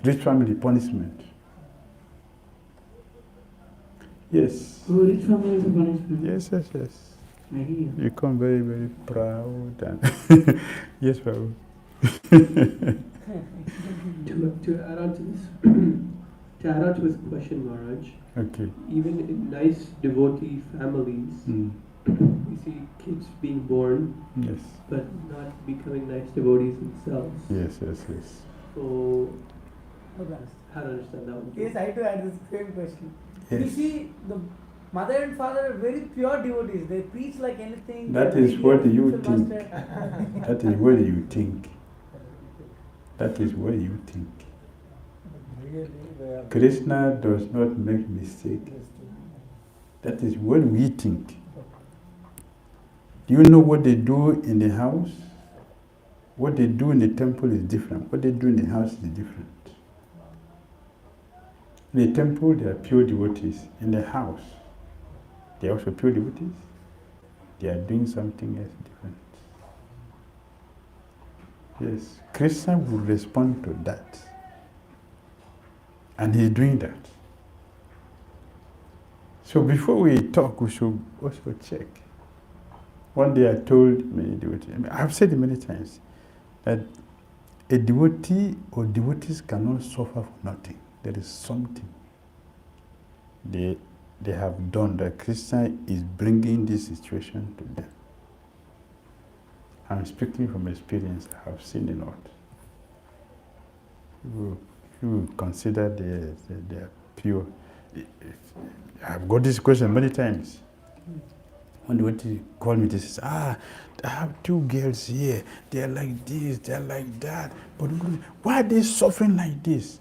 Speaker 1: Rich family punishment. Yes.
Speaker 3: Oh, rich family is a punishment.
Speaker 1: Yes, yes, yes.
Speaker 3: I hear.
Speaker 1: You come very, very proud and yes, Prabhu.
Speaker 7: To add on to this, to add on to his question, Maharaj,
Speaker 1: Okay.
Speaker 7: even in nice devotee families, we see kids being born,
Speaker 1: Yes.
Speaker 7: but not becoming nice devotees themselves.
Speaker 1: Yes, yes, yes.
Speaker 7: So, how to understand that one?
Speaker 3: Yes, I too had the same question.
Speaker 1: Yes.
Speaker 3: We see the mother and father are very pure devotees. They preach like anything.
Speaker 1: That
Speaker 3: They are
Speaker 1: is
Speaker 3: very
Speaker 1: what
Speaker 3: dear
Speaker 1: you
Speaker 3: spiritual
Speaker 1: think.
Speaker 3: master.
Speaker 1: That is what you think. That is what you think. Krishna does not make mistake. That is what we think. Do you know what they do in the house? What they do in the temple is different. What they do in the house is different. In the temple, they are pure devotees. In the house, they are also pure devotees. They are doing something else different. Yes, Krishna will respond to that. And he's doing that. So before we talk, we should also check. One day I told many devotees, I've said it many times, that a devotee or devotees cannot suffer for nothing. There is something they have done that Krishna is bringing this situation to them. I'm speaking from experience. I have seen a lot. You consider they are pure. I've got this question many times. When the devotee call me, they say, I have two girls here. They are like this, they are like that. But why are they suffering like this?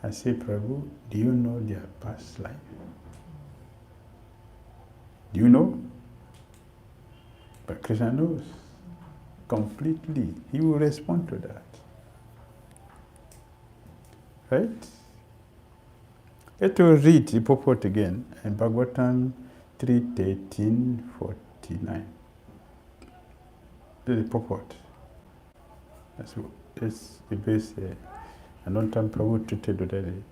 Speaker 1: I say, Prabhu, do you know their past life? Do you know? But Krishna knows completely. He will respond to that. Right? Let us read the purport again in Bhagavatam 3:13-49. The purport. That's the base. Amṛtam Prabhu treated already.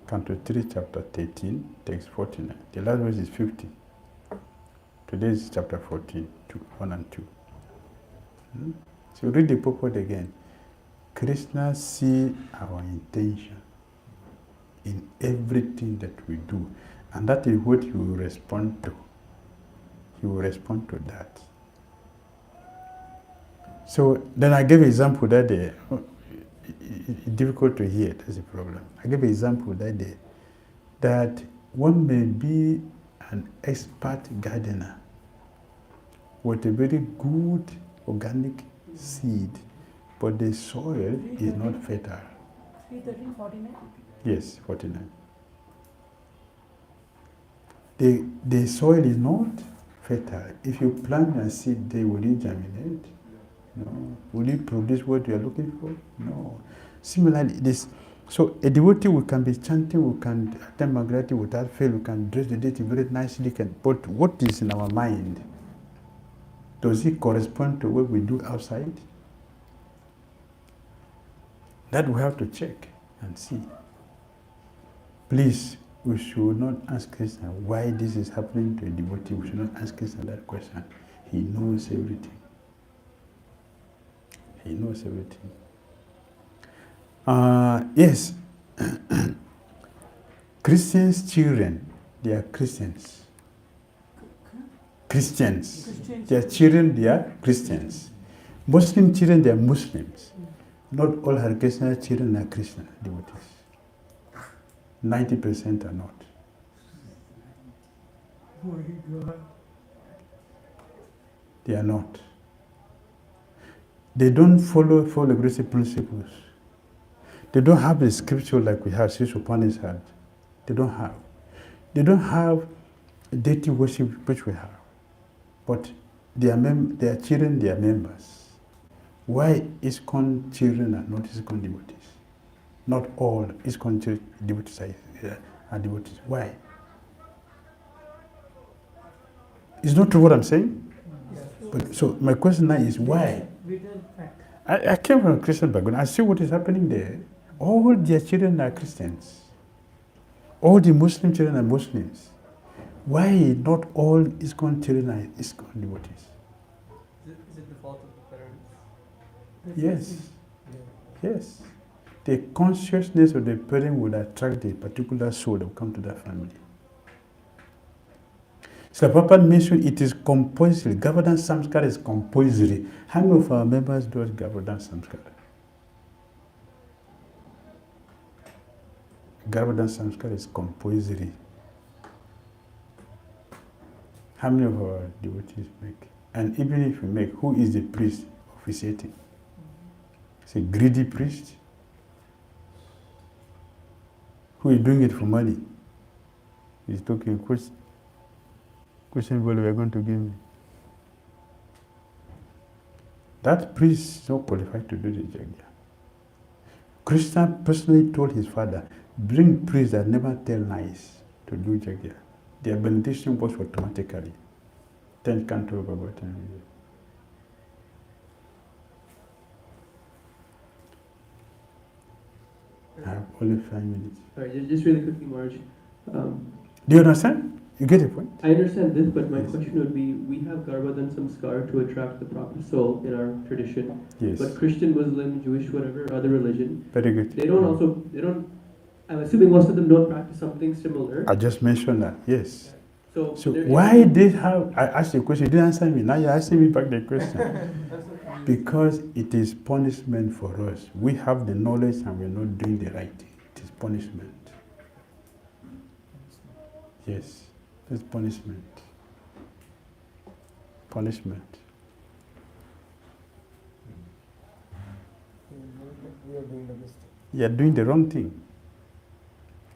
Speaker 1: Canto 3, chapter 13, text 49. The last verse is 50. Today is chapter 14, 1 and 2. So read the purport again. Krishna sees our intention in everything that we do. And that is what he will respond to. He will respond to that. So then I gave an example that day. It's difficult to hear, that's the problem. I gave an example that day that one may be an expert gardener with a very good organic seed, but the soil is not fertile.
Speaker 3: 3:13:49?
Speaker 1: Yes, 49. The soil is not fertile. If you plant a seed there, will it germinate? No. Will it produce what you are looking for? No. Similarly, so a devotee we can be chanting, we can attend Bhagavati without fail, we can dress the deity very nicely, but what is in our mind? Does it correspond to what we do outside? That we have to check and see. Please, we should not ask Krishna why this is happening to a devotee. We should not ask Krishna that question. He knows everything. He knows everything. Yes. Christians' children, they are Christians. Christians. Their children, they are Christians. Muslim children, they are Muslims. Not all Hare Krishna children are Krishna devotees. 90% are not. They are not. They don't follow aggressive principles. They don't have the scripture like we have, Isopanisad. They don't have. They don't have deity worship which we have. But their children, they are members. Why ISKCON children are not ISKCON devotees? Not all ISKCON devotees are devotees. Why? It's not true what I'm saying? But, so my question now is why? I came from a Christian background. I see what is happening there. All their children are Christians. All the Muslim children are Muslims. Why not all ISKCON children are ISKCON devotees?
Speaker 6: Is it the fault of the parents?
Speaker 1: Yes. Yes. The consciousness of the parent would attract a particular soul that will come to that family. So Prabhupada mentioned it is compulsory. Govardhan Samskara is compulsory. How many of our members do Govardhan Samskara? Govardhan Samskara is compulsory. How many of our devotees make? And even if we make, who is the priest officiating? It's a greedy priest. Who is doing it for money? He's talking, question we are going to give me. That priest is not qualified to do the yajna. Krishna personally told his father, bring priests that never tell lies to do yajna. Their benediction was automatically. 10th canto of Bhagavatam. I have only 5 minutes.
Speaker 7: Alright, just really quickly, Marge.
Speaker 1: Do you understand? You get the point?
Speaker 7: I understand this, but my question would be, we have Garbhadan Samskar to attract the proper soul in our tradition.
Speaker 1: Yes.
Speaker 7: But Christian, Muslim, Jewish, whatever, other religion,
Speaker 1: Very good.
Speaker 7: they don't, I'm assuming most of them don't practice something similar.
Speaker 1: I just mentioned that, yes.
Speaker 7: So
Speaker 1: why did have, I asked you a question, you didn't answer me, now you're asking me back the question. Because it is punishment for us. We have the knowledge and we're not doing the right thing. It is punishment. Yes. It's punishment. Punishment.
Speaker 5: We are doing the mistake.
Speaker 1: You are doing the wrong thing.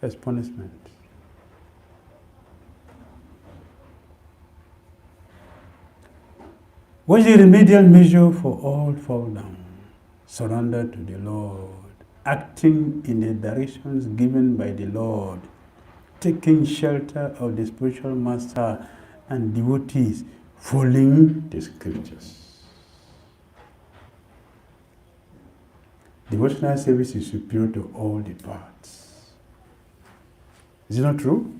Speaker 1: That's punishment. What's the remedial measure for all fall down? Surrender to the Lord, acting in the directions given by the Lord, taking shelter of the spiritual master and devotees, following the scriptures. Devotional service is superior to all the parts. Is it not true?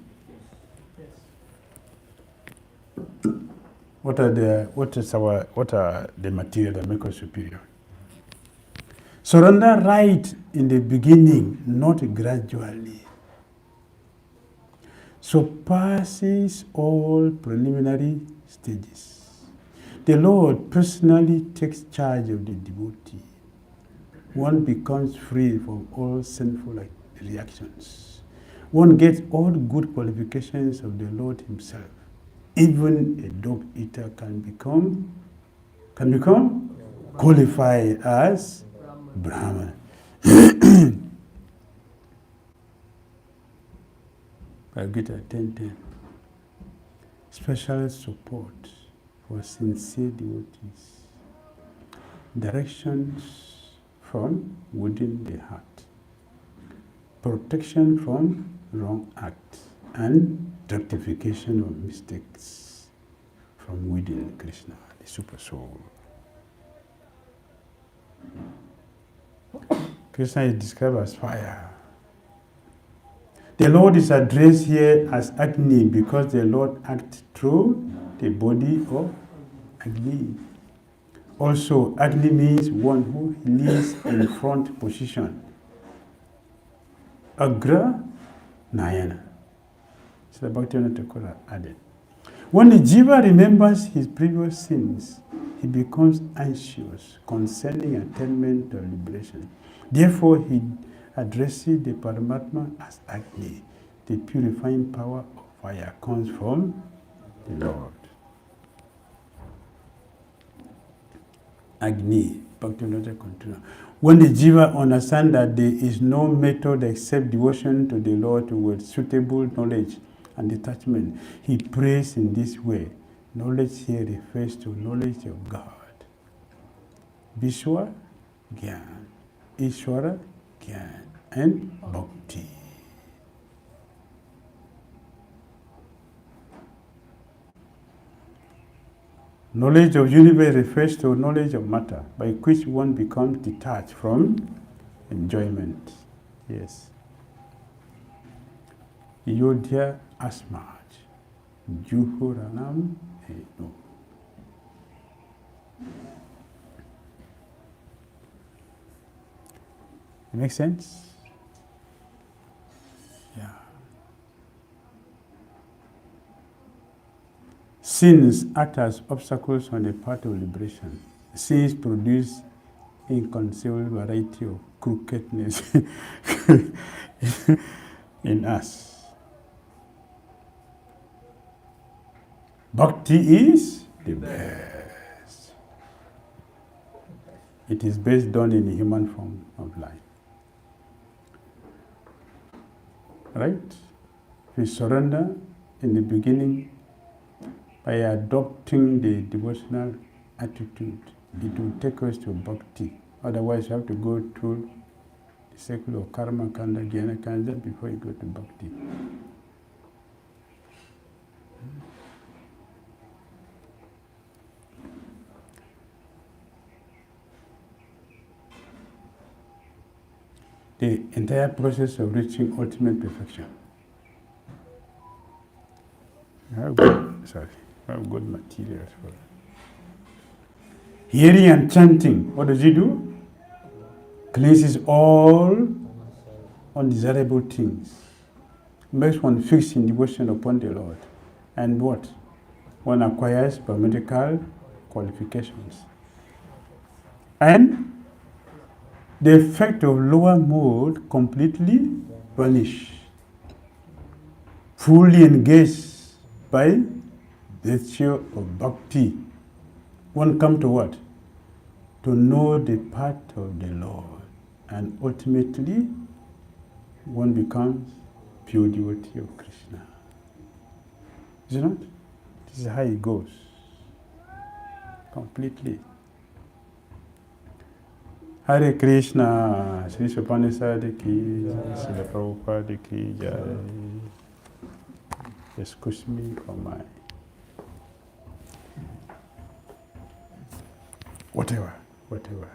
Speaker 1: What are the material that make us superior? Surrender right in the beginning, not gradually. Surpasses all preliminary stages. The Lord personally takes charge of the devotee. One becomes free from all sinful reactions. One gets all good qualifications of the Lord Himself. Even a dog eater can become qualified as Brahman. Bhagavad 10:10. Special support for sincere devotees. Directions from within the heart. Protection from wrong acts and rectification of mistakes from within Krishna, the Super Soul. Krishna is described as fire. The Lord is addressed here as Agni because the Lord acts through the body of Agni. Also, Agni means one who leads in front position. Agra Nayana. So Bhakti Shastri added. When the jiva remembers his previous sins, he becomes anxious concerning attainment or liberation. Therefore, he addresses the Paramatma as Agni. The purifying power of fire comes from the Lord. Agni. Bhakti Shastri continues. When the jiva understands that there is no method except devotion to the Lord with suitable knowledge and detachment, he prays in this way. Knowledge here refers to knowledge of God. Vishwa, Gyan. Ishwara, Gyan. And Bhakti. Knowledge of universe refers to knowledge of matter, by which one becomes detached from enjoyment. Yes. Yodhya asmaj, juhuranam eno. It makes sense? Yeah. Sins act as obstacles on the path of liberation. Sins produce inconceivable variety of crookedness in us. Bhakti is the best. It is best done in the human form of life. Right? If we surrender in the beginning by adopting the devotional attitude, it will take us to bhakti. Otherwise, you have to go through the cycle of karma, kanda, jnana, kanda before you go to bhakti. The entire process of reaching ultimate perfection. I have good materials for it. Hearing and chanting, what does he do? Cleanses all undesirable things. Makes one fix in devotion upon the Lord. And what? One acquires biomedical qualifications. And the effect of lower mode completely vanish. Fully engaged by virtue of bhakti, one come to what? To know the path of the Lord. And ultimately, one becomes pure devotee of Krishna. Is it not? This is how it goes. Completely. Hare Krishna, Sri Isopanisad ki jai, Srila Prabhupada ki jai. Excuse me for my whatever.
Speaker 3: Correct.